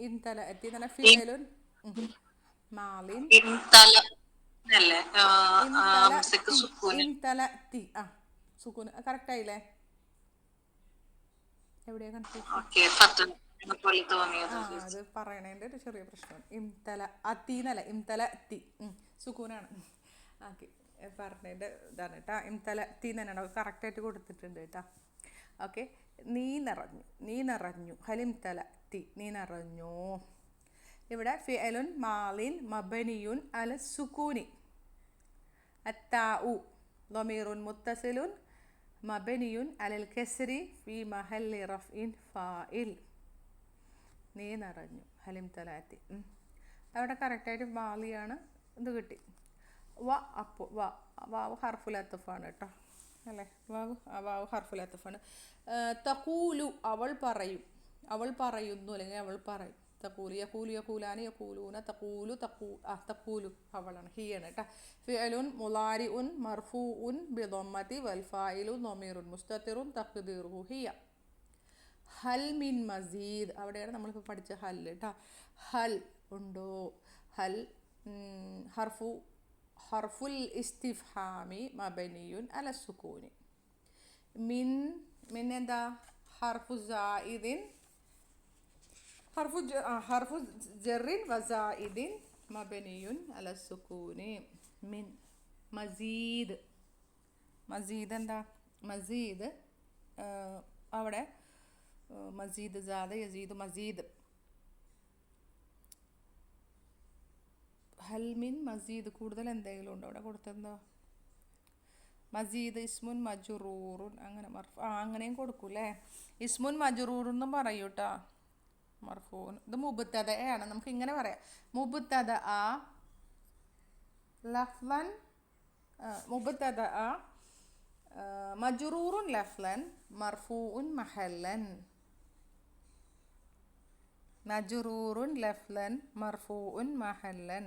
A: ഇംതലഅതി എന്ന് പറഞ്ഞാൽ ഫിഅലുൻ മാലിൻ. ഇംതലതി ആ സുക്കൂൻ കറക്റ്റ് ആയില്ലേ? എവിടെയാ കൺഫ്യൂഷൻ? അത് പറയണതിൻ്റെ ഒരു ചെറിയ പ്രശ്നമാണ്. ഇംതല അത്തി എന്നല്ല, ഇംതലതി സുക്കൂനാണ്. ഓക്കെ, പറഞ്ഞതിൻ്റെ ഇതാണ് കേട്ടോ. ഇംതലതി തന്നെയാണ് കറക്റ്റായിട്ട് കൊടുത്തിട്ടുണ്ട് കേട്ടോ. ഓക്കെ, നീ നിറഞ്ഞു, നീ നിറഞ്ഞു. ഹലിം തലതി നീ നിറഞ്ഞു. ഇവിടെ ഫിഅലുൻ മാലിൻ മബനിയുൻ അല സുക്കൂനി. അത്താഉ ളമീറുൻ മുത്തസിലുൻ മബനിയുൻ അലൽ കസ്രി ഫി മഹല്ലി റഫ്ഇൻ ഫാഇൽ. നീ നിറഞ്ഞു. ഹലിം തലതി അവിടെ കറക്റ്റായിട്ട് മാലിയാണ്. ഇത് കിട്ടി. വ അപ്പോൾ വാവ് ഹർഫുലത്തഫാണ് കേട്ടോ അല്ലേ. വാവ് ഹർഫുലത്തഫാണ്. തഖൂലു അവൾ പറയും, അവൾ പറയുന്നു അല്ലെങ്കിൽ അവൾ പറയും. തഖൂലു യഖൂലു യഖൂലാനി യഖൂലൂന തഖൂലു തഖൂലു അവളാണ് ഹിയാണ് കേട്ടോ. ഫിഅലുൻ മുളാരിഉൻ മർഫൂഉൻ ബിദമ്മതി വൽ ഫായിലു ളമീറുൻ മുസ്തതിറുൻ തഖ്ദീറുഹു ഹിയ. ഹൽ മിൻ മസീദ് അവിടെയാണ് നമ്മളിപ്പോൾ പഠിച്ച ഹൽ കേട്ടോ. ഹൽ ഉണ്ടോ, ഹൽ ഹർഫുൽ ഇസ്തിഫ്ഹാമി മബനിയുൻ അല സുക്കൂനി. മിൻ എന്താ ഹർഫു സായിദിൻ ഹർഫു ജറിൻ വസായിദിൻ മബനിയുൻ അല സുക്കൂനി. മിൻ മസീദ് എന്താ മസീദ് അവിടെ മസീദ് സാദ യസീദ് മസീദ്. ഹൽ മിൻ മസീദ് കൂടുതൽ എന്തെങ്കിലും ഉണ്ടോ അവിടെ കൊടുത്തെന്താ മസീദ് ഇസ്മുൻ മജ്റൂറുൻ അങ്ങനെ അങ്ങനെയും കൊടുക്കൂല്ലേ. ഇസ്മുൻ മജ്റൂറെന്നും പറയൂ കേട്ടോ. മർഫൂൻ ഇത് മുബ്തദഅയാണ്, നമുക്ക് ഇങ്ങനെ പറയാം. മുബ്തദഅ ലഫ്ളൻ മുബ്തദഅ മജ്റൂറുൻ ലഫ്ളൻ മർഫൂഉൻ മഹല്ലൻ. മജ്റൂറുൻ ലഫ്ളൻ മർഫൂഉൻ മഹല്ലൻ.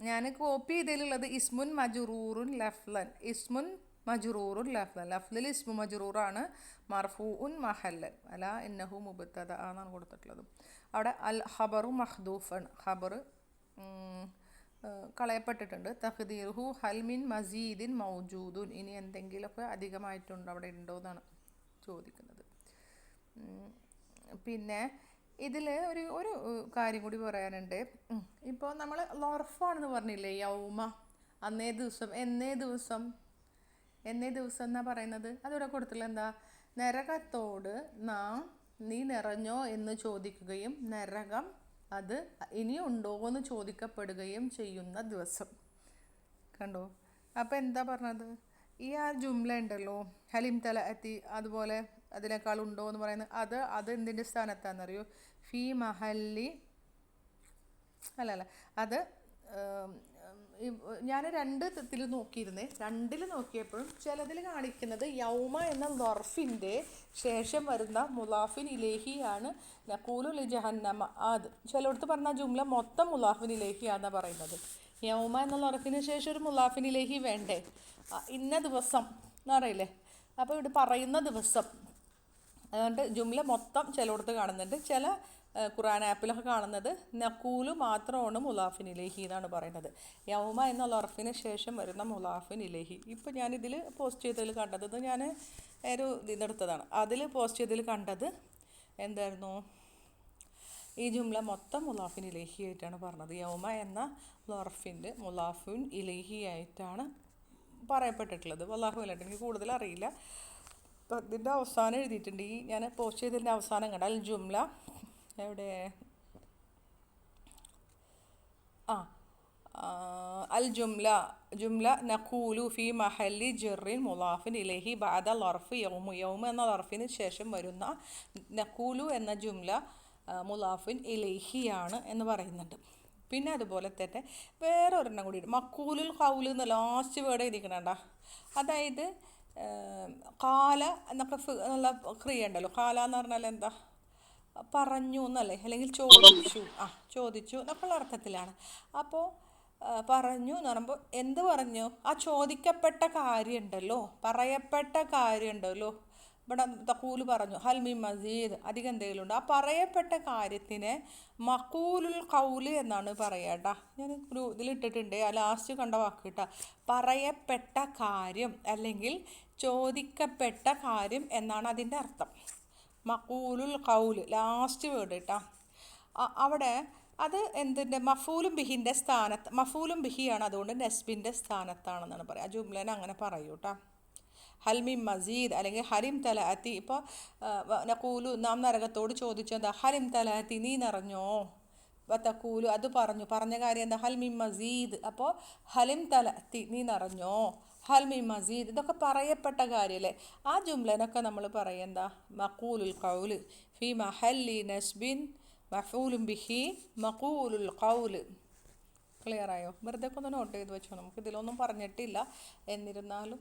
A: ഞാൻ കോപ്പി ചെയ്തതിലുള്ളത് ഇസ്മുൻ മജ്റൂറുൻ ലഫ്ളൻ. ഇസ്മുൻ മജ്റൂറുൻ ലഫ്ളൻ. ലഫ്ളിൽ ഇസ്മു മജ്റൂറാണ്, മർഫൂഉൻ മഹല്ലൻ. അല ഇന്നഹു മുബ്തദഅ എന്നാണ് കൊടുത്തിട്ടുള്ളത്. അവിടെ അൽ ഖബറു മഖ്ദൂഫാണ്, ഖബർ കളയപ്പെട്ടിട്ടുണ്ട്. തഖ്ദീറുഹു ഹൽ മിൻ മസീദിൻ മൗജൂദുൻ. ഇനി എന്തെങ്കിലുമൊക്കെ അധികമായിട്ടുണ്ടോ അവിടെ ഉണ്ടോ എന്നാണ് ചോദിക്കുന്നത്. പിന്നെ ഇതിൽ ഒരു കാര്യം കൂടി പറയാനുണ്ട്. ഇപ്പോൾ നമ്മൾ ലൊർഫാണെന്ന് പറഞ്ഞില്ലേ, യൗമ എന്നേ ദിവസം എന്നാ പറയുന്നത്. അതിവിടെ കൊടുത്തില്ല എന്താ, നരകത്തോട് നീ നിറഞ്ഞോ എന്ന് ചോദിക്കുകയും നരകം അത് ഇനിയുണ്ടോ എന്ന് ചോദിക്കപ്പെടുകയും ചെയ്യുന്ന ദിവസം. കണ്ടോ, അപ്പോൾ എന്താ പറഞ്ഞത്, ഈ ആ ജുംല ഉണ്ടല്ലോ ഹലിം തലഅത്തി, അതുപോലെ അതിനേക്കാൾ ഉണ്ടോ എന്ന് പറയുന്നത്, അത് എന്തിൻ്റെ സ്ഥാനത്താണെന്നറിയോ, ഫി മഹല്ലി അല്ല അത് ഞാൻ രണ്ടിൽ നോക്കിയപ്പോഴും ചിലതിൽ കാണിക്കുന്നത് യൗമ എന്ന ലൊർഫിൻ്റെ ശേഷം വരുന്ന മുലാഫിൻ ഇലേഹിയാണ് നഖൂലു ലി ജഹന്നമ. അത് ചിലയിടത്ത് പറഞ്ഞ ജുംല മൊത്തം മുലാഫിൻ ഇലേഹിയാണെന്നാണ് പറയുന്നത്. യൗമ എന്ന ലൊർഫിന് ശേഷം ഒരു മുലാഫിൻ ഇലേഹി വേണ്ടേ, ഇന്ന ദിവസം എന്ന് പറയില്ലേ. അപ്പോൾ ഇവിടെ പറയുന്ന ദിവസം, അതുകൊണ്ട് ജുംല മൊത്തം ചിലയിടത്ത് കാണുന്നുണ്ട്. ചില ഖുർആൻ ആപ്പിലൊക്കെ കാണുന്നത് നഖൂലു മാത്രമാണ് മുലാഫിൻ ഇലേഹി എന്നാണ് പറയുന്നത്. യൗമ എന്ന ലൊർഫിന് ശേഷം വരുന്ന മുലാഫിൻ ഇലേഹി. ഇപ്പോൾ ഞാനിതിൽ പോസ്റ്റ് ചെയ്തതിൽ കണ്ടത്, ഇത് ഞാൻ ഒരു ഇതെടുത്തതാണ്, അതിൽ പോസ്റ്റ് ചെയ്തതിൽ കണ്ടത് എന്തായിരുന്നു, ഈ ജുംല മൊത്തം മുലാഫിൻ ഇലേഹി ആയിട്ടാണ് പറഞ്ഞത്. യൗമ എന്ന ലൊർഫിൻ്റെ മുലാഫിൻ ഇലേഹി ആയിട്ടാണ് പറയപ്പെട്ടിട്ടുള്ളത്. വല്ലാഹു അലം, എനിക്ക് കൂടുതൽ അറിയില്ല. അപ്പം ഇതിൻ്റെ അവസാനം എഴുതിയിട്ടുണ്ട്, ഈ ഞാൻ പോസ്റ്റ് ചെയ്തതിൻ്റെ അവസാനം കണ്ട അൽ ജുംല എവിടെ, അൽ ജുംല നഖൂലു ഫി മഹല്ലി ജറിൻ മുലാഫിൻ ഇലൈഹി ബഅദ ലർഫ് യൗമു. യൗമ എന്ന ലർഫിന് ശേഷം വരുന്ന നഖൂലു എന്ന ജുംല മുലാഫിൻ ഇലൈഹിയാണ് എന്ന് പറയുന്നുണ്ട്. പിന്നെ അതുപോലെ തന്നെ വേറെ ഒരെണ്ണം കൂടി ഉണ്ട്, മഖൂലുൽ ഖൗല് എന്ന് ലാസ്റ്റ് വേർഡ് എഴുതിക്കണണ്ട. അതായത് കാല എന്നൊക്കെ നല്ല ക്രിയ ഉണ്ടല്ലോ, കാല എന്ന് പറഞ്ഞാൽ എന്താ, പറഞ്ഞു എന്നല്ലേ, അല്ലെങ്കിൽ ചോദിച്ചു എന്നൊക്കെയുള്ള അർത്ഥത്തിലാണ്. അപ്പോൾ പറഞ്ഞു എന്ന് പറയുമ്പോൾ എന്ത് പറഞ്ഞു, ആ ചോദിക്കപ്പെട്ട കാര്യമുണ്ടല്ലോ, പറയപ്പെട്ട കാര്യമുണ്ടല്ലോ. ഇവിടെ തഖൂല് പറഞ്ഞു ഹൽ മിൻ മസീദ്, അധികം എന്തെങ്കിലും ഉണ്ട്. ആ പറയപ്പെട്ട കാര്യത്തിനെ മഖൂലുൽ ഖൗല് എന്നാണ് പറയാട്ടാ. ഞാൻ ഒരു ഇതിലിട്ടിട്ടുണ്ട്, ആ ലാസ്റ്റ് കണ്ട വാക്ക് കേട്ടാ, പറയപ്പെട്ട കാര്യം അല്ലെങ്കിൽ ചോദിക്കപ്പെട്ട കാര്യം എന്നാണ് അതിൻ്റെ അർത്ഥം. മഖൂലുൽ ഖൗല് ലാസ്റ്റ് വേർഡ് കേട്ടാ. അവിടെ അത് എന്തിൻ്റെ, മഫൂലും ബിഹിൻ്റെ സ്ഥാനത്ത്, മഫൂലും ബിഹിയാണ്, അതുകൊണ്ട് നെസ്ബിൻ്റെ സ്ഥാനത്താണെന്നാണ് പറയുക. ആ ജുംലേനെ അങ്ങനെ പറയൂ കേട്ടോ. ഹൽമിൻ മസീദ് അല്ലെങ്കിൽ ഹലിം തലാത്തി. ഇപ്പോൾ നഖൂലു നാം നരകത്തോട് ചോദിച്ചു എന്താ, ഹലിം തലാത്തി നീ നിറഞ്ഞോ, തഖൂലു അത് പറഞ്ഞ കാര്യം എന്താ, ഹൽമിൻ മസീദ്. അപ്പോൾ ഹലിം തലാത്തി നീ നിറഞ്ഞോ, ഹൽമിൻ മസീദ്, ഇതൊക്കെ പറയപ്പെട്ട കാര്യമല്ലേ. ആ ജുംലനൊക്കെ നമ്മൾ പറയുക മഖൂലുൽ ഖൗല് ഫി മഹല്ലി നസ്ബിൻ മഫൂലും ബിഹി മഖൂലുൽ ഖൗല്. ക്ലിയറായോ? വെറുതെ ഒന്ന് നോട്ട് ചെയ്ത് വെച്ചോ, നമുക്കിതിലൊന്നും പറഞ്ഞിട്ടില്ല, എന്നിരുന്നാലും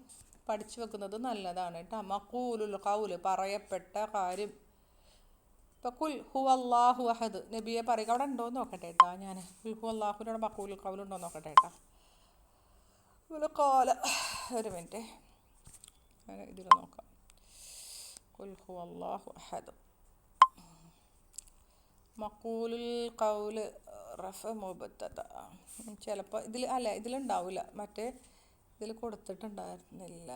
A: പഠിച്ചു വെക്കുന്നത് നല്ലതാണ് കേട്ടോ. മഖൂലുൽ ഖൗല് പറയപ്പെട്ട കാര്യം. ഇപ്പം കുൽ ഹു അള്ളാഹു അഹദ് നബിയെ പറയുക. അവിടെ ഉണ്ടോയെന്ന് നോക്കട്ടെ കേട്ടോ. ഞാൻ കുൽ ഹു അള്ളാഹുവിനോട് മക്കൂൽ കൗലുണ്ടോ നോക്കട്ടെ കേട്ടോ. കാല ഒരു മിനിറ്റ്, ഇതിൽ നോക്കാം. കുൽ ഹു അള്ളാഹു അഹദ് മക്കൂലുൽ കൗല് റഫ മുബത്തദ. ചിലപ്പോൾ ഇതിലുണ്ടാവില്ല, മറ്റേ ഇതിൽ കൊടുത്തിട്ടുണ്ടായിരുന്നില്ല.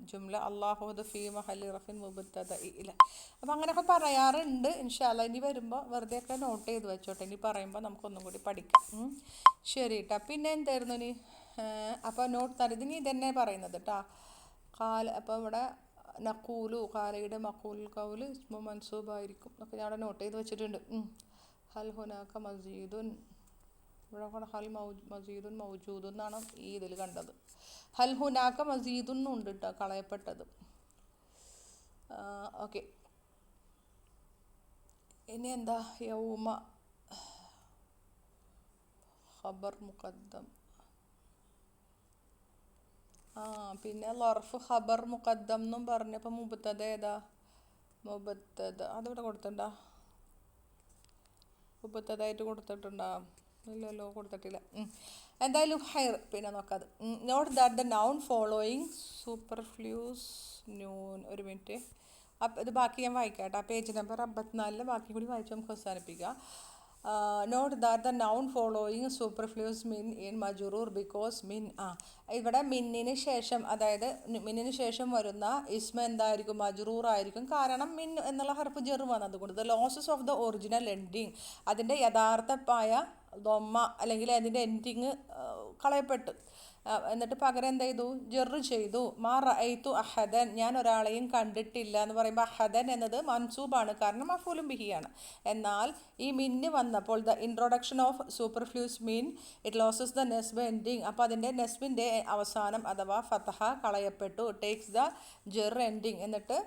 A: ജുംല അള്ളാഹുദ് ഫീ മഹല്ലി റഫിൻ മുബത്തദ ഇല്ല. അപ്പം അങ്ങനെയൊക്കെ പറയാറുണ്ട്. ഇൻഷാ അല്ലാ ഇനി വരുമ്പോൾ വെറുതെയൊക്കെ നോട്ട് ചെയ്ത് വെച്ചോട്ടെ. ഇനി പറയുമ്പോൾ നമുക്കൊന്നും കൂടി പഠിക്കാം. ശരി കേട്ടോ. പിന്നെ എന്തായിരുന്നു ഇനി? അപ്പോൾ നോട്ട് തരുത് ഇനി ഇതന്നെ പറയുന്നത് കേട്ടോ. കാല അപ്പോൾ ഇവിടെ നക്കൂലു കാലയുടെ മക്കൂൽ കൗല് ഇസ്മു മൻസൂബായിരിക്കും. അപ്പോൾ ഞാൻ അവിടെ നോട്ട് ചെയ്ത് വെച്ചിട്ടുണ്ട്. ഹൽ ഹുനാക്ക മസീദുൻ, ഇവിടെ കൂടെ ഹൽ മസീദുൻ മൗജൂദുൻ എന്നാണ് ഈ ഇതിൽ കണ്ടത്. ഹൽ ഹുനാക്ക മസീദുൻ ഉണ്ട് കേട്ടോ, കളയപ്പെട്ടത്. ഓക്കെ. ഇനി എന്താ? യൗമ ഖബർ മുഖദ്ദം. പിന്നെ ലർഫ് ഖബർ മുഖദ്ദം എന്നും പറഞ്ഞപ്പോൾ മുബത്തദ ഏതാ? മുബത്തദ അതിവിടെ കൊടുത്തിട്ടുണ്ടോ? മുബത്തദായിട്ട് കൊടുത്തിട്ടുണ്ടോ? ഇല്ലല്ലോ, കൊടുത്തിട്ടില്ല. എന്തായാലും ഹൈർ. പിന്നെ നോക്കാത്. Note that the noun following superfluous ന്യൂൻ. ഒരു മിനിറ്റ്, അപ്പം ഇത് ബാക്കി ഞാൻ വായിക്കാം കേട്ടോ. പേജ് നമ്പർ 54 ബാക്കി കൂടി വായിച്ച് നമുക്ക് അവസാനിപ്പിക്കാം. Note that the noun following superfluous മിൻ ഇൻ മജുറൂർ ബിക്കോസ് മിൻ. ഇവിടെ മിന്നിന് ശേഷം, അതായത് മിന്നിന് ശേഷം വരുന്ന ഇസ്മ എന്തായിരിക്കും? മജുറൂർ ആയിരിക്കും. കാരണം മിൻ എന്നുള്ള ഹർഫ് ജെറ് വന്നതുകൊണ്ട്. The losses of the original ending, അതിൻ്റെ യഥാർത്ഥമായ ദൊമ്മ അല്ലെങ്കിൽ അതിൻ്റെ എൻഡിങ് കളയപ്പെട്ടു. എന്നിട്ട് പകരം എന്ത് ചെയ്തു? ജെറ് ചെയ്തു. മാ റഅയ്തു അഹദൻ, ഞാൻ ഒരാളെയും കണ്ടിട്ടില്ല എന്ന് പറയുമ്പോൾ അഹദൻ എന്നത് മൻസൂബാണ്, കാരണം മഫൂലും ബിഹിയാണ്. എന്നാൽ ഈ മിന്ന് വന്നപ്പോൾ ദ ഇൻട്രൊഡക്ഷൻ ഓഫ് സൂപ്പർഫ്ലൂസ് മീൻ ഇറ്റ് ലോസസ് ദ നെസ്ബ് എൻഡിങ്. അപ്പോൾ അതിൻ്റെ നെസ്ബിൻ്റെ അവസാനം അഥവാ ഫതഹ കളയപ്പെട്ടു. ടേക്സ് ദ ജെർ എൻഡിങ്, എന്നിട്ട്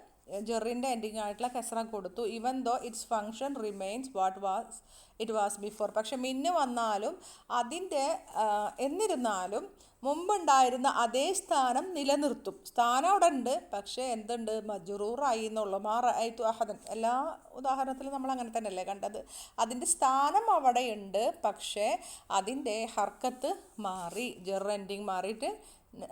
A: ജെറിൻ്റെ എൻഡിങ് ആയിട്ടുള്ള കെസ്റ കൊടുത്തു. Even though its function remains what was it was before. പക്ഷെ മിന്ന് വന്നാലും അതിൻ്റെ എന്നിരുന്നാലും മുമ്പുണ്ടായിരുന്ന അതേ സ്ഥാനം നിലനിർത്തും. സ്ഥാനം അവിടെ ഉണ്ട്, പക്ഷേ എന്തുണ്ട്? മജറൂറായി എന്നുള്ളൂ. മാ റഅയ്തു അഹദൻ, എല്ലാ ഉദാഹരണത്തിലും നമ്മൾ അങ്ങനെ തന്നെയല്ലേ കണ്ടത്. അതിൻ്റെ സ്ഥാനം അവിടെ ഉണ്ട്, പക്ഷേ അതിൻ്റെ ഹർക്കത്ത് മാറി, ജെർ എൻഡിങ് മാറിയിട്ട്,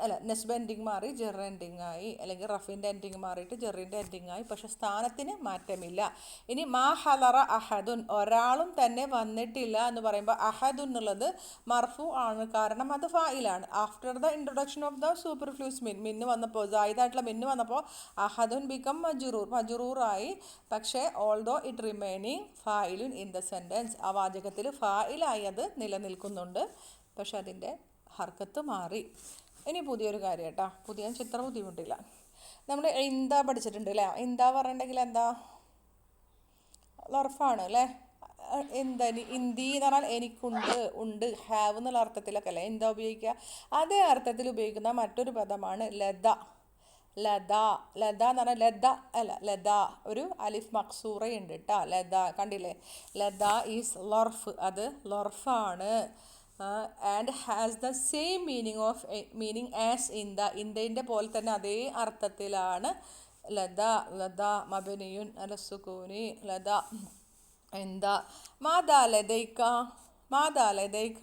A: അല്ല നെസ്ബ് എൻഡിങ് മാറി ജെർ എൻഡിങ് ആയി, അല്ലെങ്കിൽ റഫിൻ്റെ എൻഡിങ് മാറിയിട്ട് ജെറിൻ്റെ എൻഡിങ് ആയി. പക്ഷെ സ്ഥാനത്തിന് മാറ്റമില്ല. ഇനി മാ ഹലറ അഹദുൻ, ഒരാളും തന്നെ വന്നിട്ടില്ല എന്ന് പറയുമ്പോൾ അഹദുൻ എന്നുള്ളത് മർഫു ആണ്, കാരണം അത് ഫായിലാണ്. After the introduction of the superfluous മിന്ന് വന്നപ്പോൾ, ജായിദായിട്ടുള്ള മിന്ന് വന്നപ്പോൾ അഹദുൻ ബിക്കം മജറൂറായി. പക്ഷേ ഓൾദോ ഇറ്റ് റിമൈനിങ് ഫായിലുൻ ഇൻ ദ സെൻറ്റൻസ്, ആ വാചകത്തിൽ ഫായിലായി അത് നിലനിൽക്കുന്നുണ്ട്, പക്ഷെ അതിൻ്റെ ഹർക്കത്ത് മാറി. ഇനി പുതിയൊരു കാര്യം കേട്ടോ, പുതിയ ചിത്ര ബുദ്ധിമുട്ടില്ല. നമ്മൾ ഇന്ത പഠിച്ചിട്ടുണ്ട് അല്ലേ? ഇന്ത പറഞ്ഞിട്ടുണ്ടെങ്കിൽ എന്താ? ലർഫാണ് അല്ലേ? എന്താണ് ഇന്തി എന്ന് പറഞ്ഞാൽ എനിക്കുണ്ട്, ഉണ്ട്, ഹാവ് എന്നുള്ള അർത്ഥത്തിലൊക്കെ അല്ലേ ഇന്ത ഉപയോഗിക്കുക. അതേ അർത്ഥത്തിൽ ഉപയോഗിക്കുന്ന മറ്റൊരു പദമാണ് ലത. ലത, ലത എന്ന് പറഞ്ഞാൽ ലത അല്ല, ലത ഒരു അലിഫ് മക്സൂറയുണ്ട് കേട്ടോ. ലത കണ്ടില്ലേ? ലത ഈസ് ലർഫ്, അത് ലർഫാണ്. And has the same meaning as ഇന്ത, ഇന്ദൻ്റെ പോലെ തന്നെ അതേ അർത്ഥത്തിലാണ് ലത. ലത മബനിയുൻ അല സുകൂനി, ലത ഇന്ത. മാദാ ലദൈക, മാദാ ലദൈക,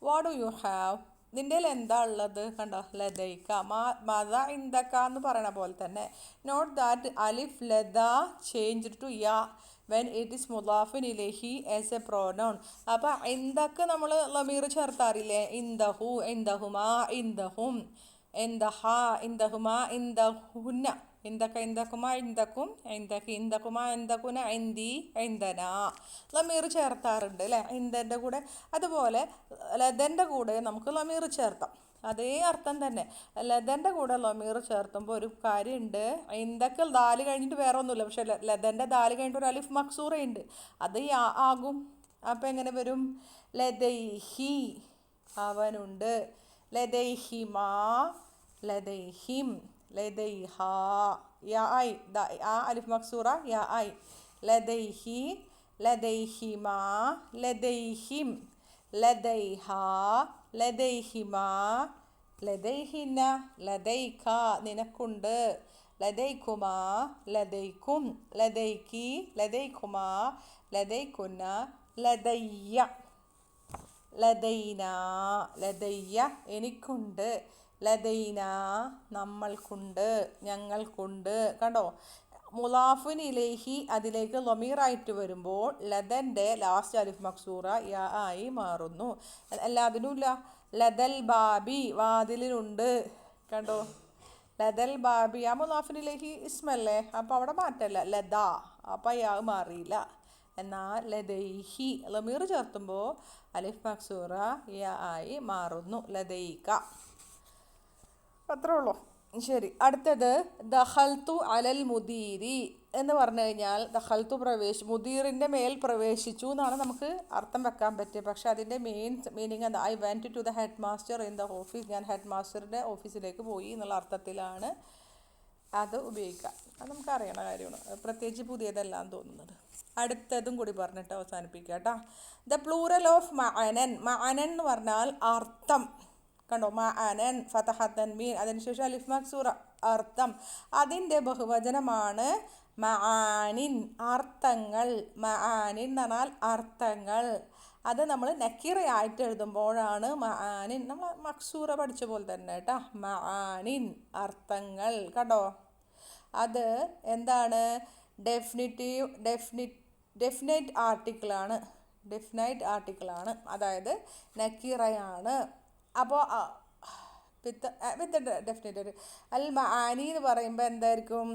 A: വാട്ട് ഡു യു ഹാവ്, നിൻ്റെ എന്താ ഉള്ളത്? കണ്ടോ? ലദൈക. മാദാ ഇന്ദക എന്ന് പറയണ പോലെ തന്നെ. നോട്ട് ദാറ്റ് അലിഫ് ലദ ചേഞ്ച് ടു യാ വെൻ ഇറ്റ് ഈസ് മുദാഫിൻ ഇലൈഹി ആസ് എ പ്രോനൗൺ. അപ്പോൾ ഇന്ദക്ക് നമ്മൾ ലമീർ ചേർത്താറില്ലേ? ഇന്ദഹു, ഇന്ദഹുമാ, ഇന്ദഹും, ഇന്ദഹ, ഇന്ദഹുമാ, ഇന്ദഹുന്ന, ഇന്ദക, ഇന്ദകുമാ, ഇന്ദക്കും, ഇന്ദക്ക്, ഇന്ദകുമാ, ഇന്ദകുന, ഇന്ദി, ഇന്ദന, ലമീർ ചേർത്താറുണ്ട് അല്ലേ ഇന്ദൻ്റെ കൂടെ. അതുപോലെ ലദൻ്റെ കൂടെ നമുക്ക് ലമീർ ചേർത്താം, അതേ അർത്ഥം തന്നെ. ലദൻ്റെ കൂടെ ലമീർ ചേർത്തുമ്പോൾ ഒരു കാര്യമുണ്ട്, ഇന്ദക്ക് ദാല് കഴിഞ്ഞിട്ട് വേറെ ഒന്നുമില്ല, പക്ഷെ ലദൻ്റെ ദാല് കഴിഞ്ഞിട്ട് ഒരു അലിഫ് മക്സൂറയുണ്ട്, അത് യാ ആകും. അപ്പം എങ്ങനെ വരും? ലദൈഹി അവനുണ്ട്, ലദൈഹിമാ, ലദൈഹിം, ലദൈഹ, യാ ആയി, ആ അലിഫ് മക്സൂറ യാ ആയി. ലദൈഹി, ലദൈഹിമാ, ലദൈഹിം, ലദൈഹ, ലദൈഹിമാ, ലദൈഹിന, ലദൈക നിനക്കുണ്ട്, ലദൈക്കുമാ, ലദൈക്കും, ലദൈക്കി, ലദൈക്കുമാ, ലദൈക്കുന്ന, ലദയ്യ, ലദൈന, ലദയ്യ എനിക്കുണ്ട്, ലദൈന നമ്മൾക്കുണ്ട്, ഞങ്ങൾക്കുണ്ട്. കണ്ടോ, മുലാഫുൻ ഇലൈഹി അതിലേക്ക് ലമീറായിട്ട് വരുമ്പോൾ ലദൻ്റെ ലാസ്റ്റ് അലിഫ് മക്സൂറ യാ ആയി മാറുന്നു. എല്ലാത്തിനും ഇല്ല. ലദൽ ബാബി വാതിലിനുണ്ട്. കണ്ടോ, ലദൽ ബാബി ആ മുലാഫുൻ ഇലൈഹി ഇസ്മല്ലേ, അപ്പോൾ അവിടെ മാറ്റല്ല ലദ, അപ്പോൾ യാ മാറിയില്ല. എന്നാൽ ലദൈഹി ലമീർ ചേർത്തുമ്പോൾ അലിഫ് മക്സൂറ യാ ആയി മാറുന്നു. ലദൈക. അത്രേ ഉള്ളൂ. ശരി, അടുത്തത് ദഖൽത്തു അലൽ മുദീരി എന്ന് പറഞ്ഞു കഴിഞ്ഞാൽ ദഖൽത്തു മുദീറിൻ്റെ മേൽ പ്രവേശിച്ചു എന്നാണ് നമുക്ക് അർത്ഥം വെക്കാൻ പറ്റുക. പക്ഷെ അതിൻ്റെ മെയിൻ മീനിങ് എന്താ? I went to the head master in the office, ഞാൻ ഹെഡ് മാസ്റ്ററുടെ ഓഫീസിലേക്ക് പോയി എന്നുള്ള അർത്ഥത്തിലാണ് അത് ഉപയോഗിക്കുക. അത് നമുക്ക് അറിയണ കാര്യമാണ്, പ്രത്യേകിച്ച് പുതിയതല്ലാന്ന് തോന്നുന്നത്. അടുത്തതും കൂടി പറഞ്ഞിട്ട് അവസാനിപ്പിക്കുക കേട്ടോ. ദ പ്ലൂറൽ ഓഫ് മഅനൻ, മഅനൻ എന്ന് പറഞ്ഞാൽ അർത്ഥം. കണ്ടോ, മഅനൻ ഫതഹത്തൻ മീൻ, അതിനുശേഷം അലിഫ് മക്സൂറ അർത്ഥം. അതിൻ്റെ ബഹുവചനമാണ് മആനിൻ, അർത്ഥങ്ങൾ. മആനിൻ എന്ന് പറഞ്ഞാൽ അർത്ഥങ്ങൾ. അത് നമ്മൾ നക്കീറയായിട്ട് എഴുതുമ്പോഴാണ് മആനിൻ, നമ്മൾ മക്സൂറ പഠിച്ച പോലെ തന്നെ കേട്ടോ. മആനിൻ അർത്ഥങ്ങൾ. കണ്ടോ, അത് എന്താണ്? ഡെഫിനൈറ്റ് ആർട്ടിക്കിളാണ്. ഡെഫിനൈറ്റ് ആർട്ടിക്കിളാണ്, അതായത് നക്കീറയാണ്. അപ്പോൾ വിത്ത് ഡെഫിനറ്റ് അൽ മആനി എന്ന് പറയുമ്പോൾ എന്തായിരിക്കും?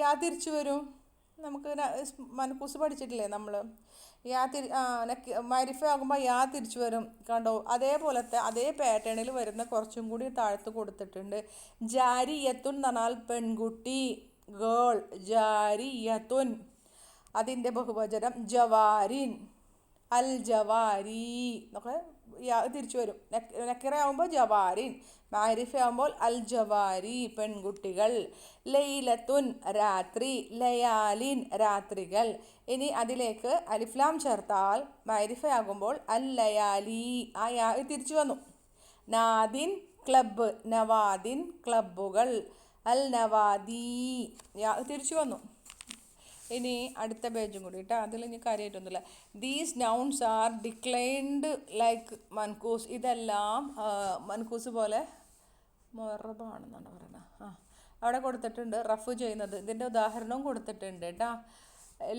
A: യാ തിരിച്ചു വരും. നമുക്ക് മൻകൂസ് പഠിച്ചിട്ടില്ലേ നമ്മൾ? മരിഫ ആകുമ്പോൾ യാ തിരിച്ചു വരും. കണ്ടോ, അതേപോലത്തെ അതേ പാറ്റേണിൽ വരുന്ന കുറച്ചും കൂടി താഴ്ത്ത് കൊടുത്തിട്ടുണ്ട്. ജാരിയത്തുൻ എന്ന് പറഞ്ഞാൽ പെൺകുട്ടി, ഗേൾ. ജാരിയത്തുൻ. അതിൻ്റെ ബഹുവചനം ജവാരിൻ, അൽ ജവാരി എന്നൊക്കെ തിരിച്ചു വരും. നക്കിറയാകുമ്പോൾ ജവാരിൻ, മാരിഫ ആകുമ്പോൾ അൽ ജവാരി പെൺകുട്ടികൾ. ലൈലത്തുൻ രാത്രി, ലയാലിൻ രാത്രികൾ. ഇനി അതിലേക്ക് അലിഫ്ലാം ചേർത്താൽ മാരിഫയാകുമ്പോൾ അൽ ലയാലി, ആ യാ തിരിച്ചു വന്നു. നാദിൻ ക്ലബ്ബ്, നവാദിൻ ക്ലബ്ബുകൾ. അൽ നവാദി യാ തിരിച്ചു വന്നു. ഇനി അടുത്ത പേജും കൂടി കേട്ടോ, അതിൽ ഇനി കാര്യമായിട്ടൊന്നുമില്ല. These nouns are declined like മൻകൂസ്. ഇതെല്ലാം മൻകൂസ് പോലെ മൊറബാണെന്നാണ് പറയുന്നത്. അവിടെ കൊടുത്തിട്ടുണ്ട് റഫ് ചെയ്യുന്നത്. ഇതിൻ്റെ ഉദാഹരണവും കൊടുത്തിട്ടുണ്ട് കേട്ടോ.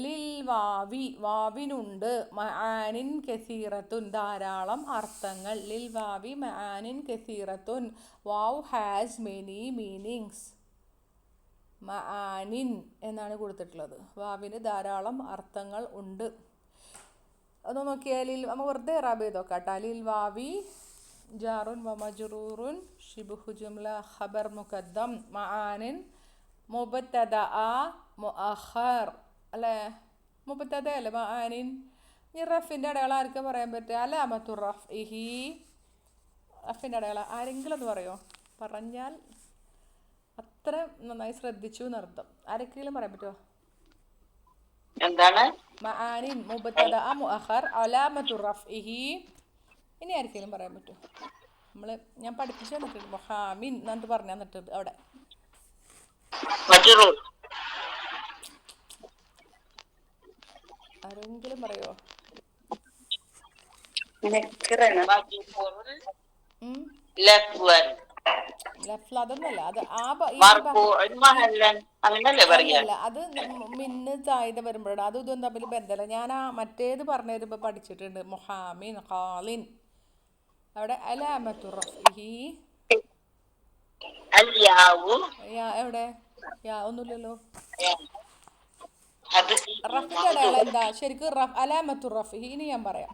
A: ലിൽ വാവി, വാവിനുണ്ട്. മആനിൻ കസീറത്തുൻ ധാരാളം അർത്ഥങ്ങൾ. ലിൽ വാവി മആനിൻ കസീറത്തുൻ, വാവ് ഹാസ് മെനി മീനിങ്സ്. മആനിൻ എന്നാണ് കൊടുത്തിട്ടുള്ളത്. വാവിന് ധാരാളം അർത്ഥങ്ങൾ ഉണ്ട്. അത് നോക്കിയാൽ നമ്മൾ വെറുതെ ഇറാബ് ചെയ്ത് നോക്കാം. ലിൽ വാവി ജാറുൻ വ മജ്റൂറുൻ ശിബ്ഹു ജുംല ഖബർ മുഖദ്ദം. മആനിൻ മുബ്തദഅ മുഅഖർ അല്ലേ? മുബ്തദ അല്ലേ മആനിൻ? ഈ റഫിൻ്റെ അടയാളം ആർക്കും പറയാൻ പറ്റുക? അലാമത്തു റഫ്ഇഹി, റഫിൻ്റെ അടയാളം ആരെങ്കിലും ഒന്ന് പറയുമോ? പറഞ്ഞാൽ അത്ര നന്നായി ശ്രദ്ധിച്ചു എന്നർത്ഥം. ആരെങ്കിലും പറയാൻ പറ്റുമോ?
B: എന്താണ്?
A: മആനിൻ മുബ്തദഅ മുഅഖർ അലാമത്തു റഫ്ഇഹി. ഇനി ആർക്കെങ്കിലും പറയാൻ പറ്റുമോ? ഞാൻ പഠിപ്പിച്ചു തന്നിട്ടുണ്ട്. മുഹാമിൻ എന്നിട്ട് പറഞ്ഞു തന്നിട്ടുണ്ട് അവിടെ. ആരെങ്കിലും പറയുമോ? അതൊന്നല്ല, അത് അത് മിന്ന് സായുധ വരുമ്പോഴാണ്. അതും ഇതും തമ്മിൽ ബന്ധമല്ല. ഞാൻ ആ മറ്റേത് പറഞ്ഞു തരുമ്പോൾ പഠിച്ചിട്ടുണ്ട്. മുഹാമിൻ ഖാലിൻ. അവിടെ അലാമത്തു റഫ്ഇഹി എവിടെ? യാ ഒന്നുമില്ലല്ലോ. റഫിന്റെ അടയാളം എന്താ ശരിക്കും? അലാമത്തു റഫ്ഇഹി. ഇനി ഞാൻ പറയാം.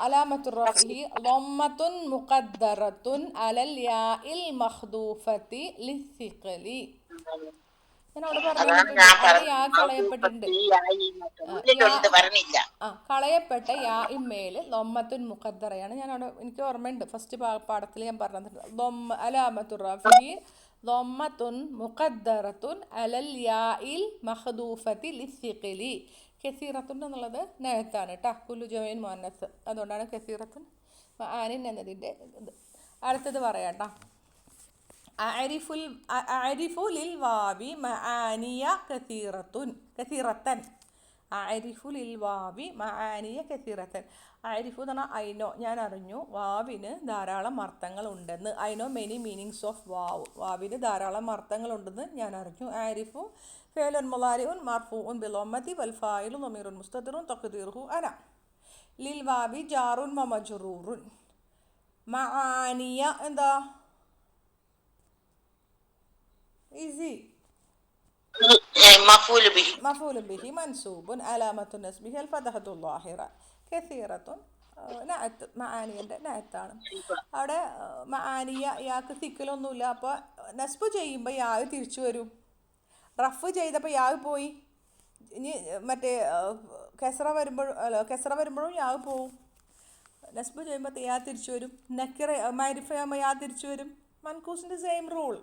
A: അലാമത്തു റഫ്ഇഹി ളമ്മത്തുൻ മുഖദ്ദറത്തുൻ അലൽ യാഇൽ മഖ്ദൂഫത്തി ലിസ്സിഖലി. ഞാൻ അവിടെ പറഞ്ഞു യാ കളയപ്പെട്ടിട്ടുണ്ട്. കളയപ്പെട്ട യാ ഇമ്മേൽ ലൊമ്മത്തുൻ മുഖദ്ദറയാണ്. ഞാൻ അവിടെ എനിക്ക് ഓർമ്മയുണ്ട്, ഫസ്റ്റ് പാഠത്തിൽ ഞാൻ പറഞ്ഞിട്ടുണ്ട്. അലാമത്തു റഫ്ഇഹി ലൊമ്മത്തുൻ മുഖദ്ദറത്തുൻ അലൽ യാഇൽ മഖ്ദൂഫത്തി ലിസ്സിഖലി. കസീറത്തുൻ എന്നുള്ളത് നഹത്താണ് കേട്ടോ, കുല്ലു ജമീൻ മുഅന്നസ്. അതുകൊണ്ടാണ് കസീറത്തുൻ മആനിൻ എന്നതിൻ്റെ ഇത്. അടുത്തത് പറയാം കേട്ടോ. അഅരിഫുൽ അഅരിഫു ലിൽ വാവി മആനിയ കസീറത്തൻ അഅരിഫു ലിൽ വാവി മആനിയ കസീറത്തൻ. അഅരിഫു എന്ന് പറഞ്ഞാൽ ഐ നോ, ഞാൻ അറിഞ്ഞു. വാവിന് ധാരാളം അർത്ഥങ്ങൾ ഉണ്ടെന്ന്. I know many meanings of വാവ്. വാവിന് ധാരാളം അർത്ഥങ്ങൾ ഉണ്ടെന്ന് ഞാൻ അറിഞ്ഞു. അഅരിഫു ഫിഅലുൻ മുളാരിഉൻ മർഫൂഉൻ ബിളമ്മത്തി വൽ ഫായിലു ളമീറുൻ മുസ്തതിറുൻ തഖ്ദീറുഹു അന. ലിൽ വാവി ജാറുൻ വ മജ്റൂറുൻ. മആനിയ എന്താ? ഈസി. مفعول به منصوب علامة نسبه الفتحة الظاهرة. كثيرة നഅത്ത് മആനിയൻ്റെ നഅത്താണ്. അവിടെ മആനിയ യാക്ക് സിക്കലൊന്നുമില്ല. അപ്പോൾ നസ്ബ് ചെയ്യുമ്പോൾ യാവ് തിരിച്ചു വരും. റഫ് ചെയ്തപ്പോൾ യാവ് പോയി. ഇനി മറ്റേ കെസ്ര വരുമ്പോഴും യാവ് പോവും. നസ്ബ് ചെയ്യുമ്പോൾ യാ തിരിച്ചു വരും. നക്കിറ മരിഫയാകുമ്പോൾ യാ തിരിച്ചു വരും. മൻകൂസിൻ്റെ സെയിം റൂൾ,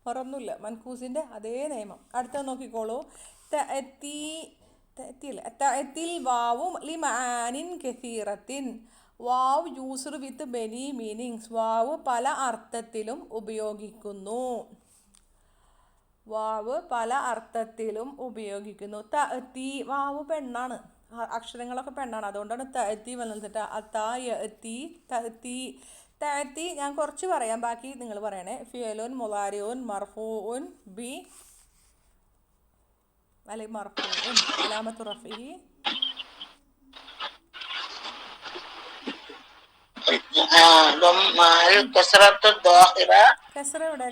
A: വേറൊന്നുമില്ല. മൻകൂസിൻ്റെ അതേ നിയമം. അടുത്ത നോക്കിക്കോളൂ. തഅത്തിൽ വാവും ലി മആനിൻ കസീറത്തിൻ. വാവ് യൂസ്ഡ് വിത്ത് മെനി മീനിങ്സ്. വാവ് പല അർത്ഥത്തിലും ഉപയോഗിക്കുന്നു. തഅത്തി വാവ് പെണ്ണാണ്. അക്ഷരങ്ങളൊക്കെ പെണ്ണാണ്. അതുകൊണ്ടാണ് തഅത്തി വന്നത്. തഅത്തി ഞാൻ കുറച്ച് പറയാം, ബാക്കി നിങ്ങൾ പറയണേ. ഫിഅലുൻ മുളാരിഉൻ മർഫൂഉൻ ബി അല്ലെങ്കിൽ മർഫൂഉൻ അലാമത്തു റഫ്ഇഹി കസ്റ എവിടെ?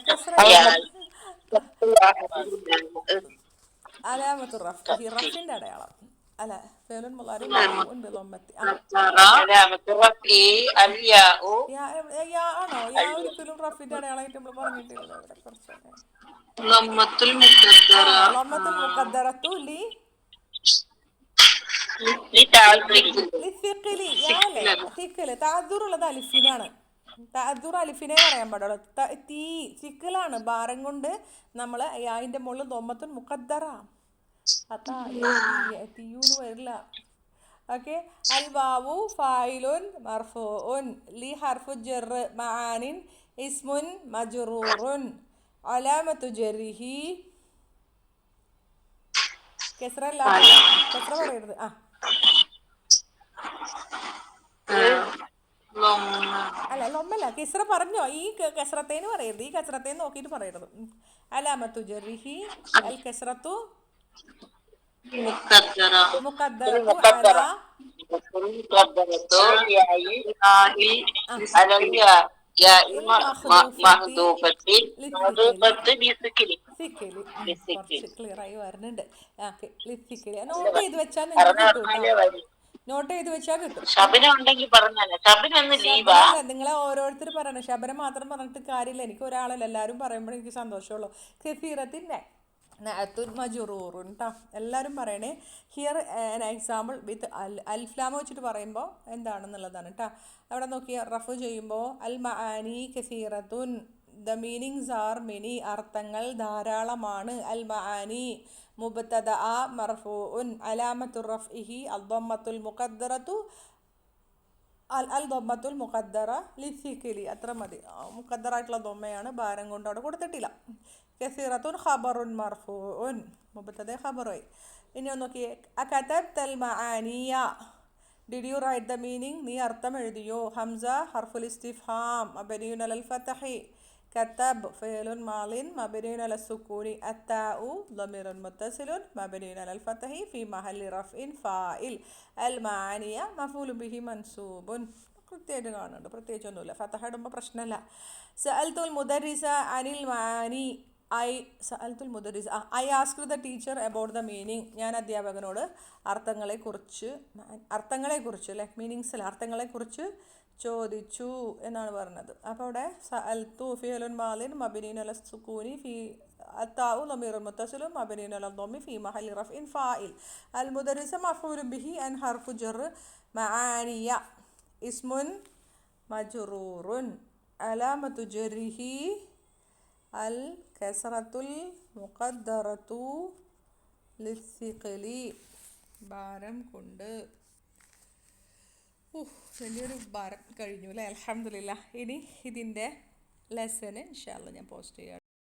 A: അലാമത്തു റഫ്ഇഹി റഫിൻ്റെ അടയാളം അല്ല. ഫിഅലുൻ മുളാരി മർഫൂഉൻ ബിളമ്മത്തി. യാ ആണോ? യാ ഒരിക്കലും റഫിൻ്റെ അടയാളമായിട്ട് നമ്മൾ പറഞ്ഞിട്ടില്ല. ഇവിടെ കുറച്ചൊക്കെ ലമ്മത്തുൽ മുഖദ്ദറത്തു ലിസിഖിലി. യാ അല്ലേ? സിഖിൽ. തഅദ്ദുറുള്ളത് അലിഫിനാണ്. തഅദ്ദുർ അലിഫിനെ പറയാൻ പാടുള്ളൂ. തീ സിഖിലാണ്. ഭാരം കൊണ്ട് നമ്മൾ യാൻ്റെ മുകളിൽ ദമ്മത്തുൽ മുഖദ്ദറ തീയൂന്ന് വരില്ല. ഓക്കെ. അൽ വാവു ഫായിലുൻ മർഫൂഉൻ ലി ഹർഫു ജർ മആനിൻ ഇസ്മുൻ മജ്റൂറുൻ അലാമത്തു ജർഹി കസ്റ പറയരുത്. അല്ല ലൊമ്മല്ല, കിസ്ര പറഞ്ഞോ. ഈ കസ്രത്തേന് പറയരുത്. ഈ കസ്രത്തേന്ന് നോക്കിയിട്ട് പറയരുത്. അലാമത്തു ജർഹി അൽ കസ്റത്തു മുഖദ്ദറത്തു അലാ കുറച്ച് ക്ലിയർ ആയി വരുന്നുണ്ട്. നോട്ട് ചെയ്ത് വെച്ചാൽ നിങ്ങൾക്ക് കിട്ടും. നോട്ട് ചെയ്ത് വെച്ചാൽ കിട്ടും. നിങ്ങളെ ഓരോരുത്തർ പറയണം. ശബനം മാത്രം പറഞ്ഞിട്ട് കാര്യമില്ല. എനിക്ക് ഒരാളല്ല, എല്ലാവരും പറയുമ്പോൾ എനിക്ക് സന്തോഷമുള്ളൂ. കസീറത്തിൻ്റെ നഅത്തുൻ മജ്റൂറുൻ ട്ടോ. എല്ലാവരും പറയണേ. ഹിയർ ആൻ എക്സാമ്പിൾ വിത്ത് അൽഫ്ലാമ വെച്ചിട്ട് പറയുമ്പോൾ എന്താണെന്നുള്ളതാണ് കേട്ടോ. അവിടെ നോക്കിയ റഫ് ചെയ്യുമ്പോൾ അൽ മആനി കസീറത്തുൻ. The meanings are many. അർത്ഥങ്ങൾ ധാരാളമാണ്. അൽ മആനി മുബ്തദഅ മർഫൂഉൻ അലാമത്തു റഫ്ഇഹി അദ്ദമ്മത്തുൽ മുഖദ്ദറത്തു ദമ്മത്തുൽ മുഖദ്ദറ ലിസിഖിലി. അത്ര മതി. മുഖദ്ദറായിട്ടുള്ള ദൊമ്മയാണ്, ഭാരം കൊണ്ട് അവിടെ കൊടുത്തിട്ടില്ല. കസീറത്തുൻ ഖബറുൻ മർഫൂഉൻ മുബ്തദ ഖബറായി. ഇനി ഒന്ന് നോക്കിയേ. അകതബ്തൽ മആനിയ. Did you write the meaning? നീ അർത്ഥം എഴുതിയോ? ഹംസ ഹർഫുൽ ഇസ്തിഫ്ഹാം മബ്നിയുൻ അലൽ ഫത്ഹി. കതബ് ഫിഅലുൻ മാളിൻ മബ്നിയുൻ അലൽ സുക്കൂനി. അത്താഉ ളമീറുൻ മുത്തസിലുൻ മബ്നിയുൻ അലൽ ഫത്ഹി ഫീ മഹല്ലി റഫ്ഇൻ ഫാഇൽ. അൽ മആനിയ മഫ്ഊലുൻ ബിഹി മൻസൂബുൻ. കൃത്യമായിട്ട് കാണുന്നുണ്ട്, പ്രത്യേകിച്ചൊന്നുമില്ല. ഫതഹ ഇടുമ്പോൾ പ്രശ്നമല്ല. സഅൽതുൽ മുദർരിസ അനിൽ മആനി. I asked the teacher about the meaning. ഞാൻ അധ്യാപകനോട് അർത്ഥങ്ങളെക്കുറിച്ച് അല്ലേ, മീനിങ്സിൽ അർത്ഥങ്ങളെക്കുറിച്ച് ചോദിച്ചു എന്നാണ് പറഞ്ഞത്. അപ്പോൾ അവിടെ സഅൽതു ഫിഅലുൻ മാളിൻ മബ്നിയുൻ അലൽ സുക്കൂനി ഫീ അത്താഉ ളമീറുൻ മുത്തസിലുൻ മബ്നിയുൻ അലൽ ളമ്മി ഫീ മഹല്ലി റഫ്ഇൻ ഫാഇൽ. അൽ മുദർരിസ മഫ്ഊലുൻ ബിഹി അൻ ഹർഫു ജർ മആനിയ ഇസ്മുൻ മജ്റൂറുൻ അലാമത്തു ജർഹി അൽ കസ്റത്തുൽ മുഖദ്ദറത്തു ലിസിഖിലി. ഭാരം കൊണ്ട്. വലിയൊരു ഭാരം കഴിഞ്ഞു അല്ലേ? അൽഹംദുലില്ലാ. ഇനി ഇതിൻ്റെ ലെസന് ഇൻഷാല്ല ഞാൻ പോസ്റ്റ് ചെയ്യാം.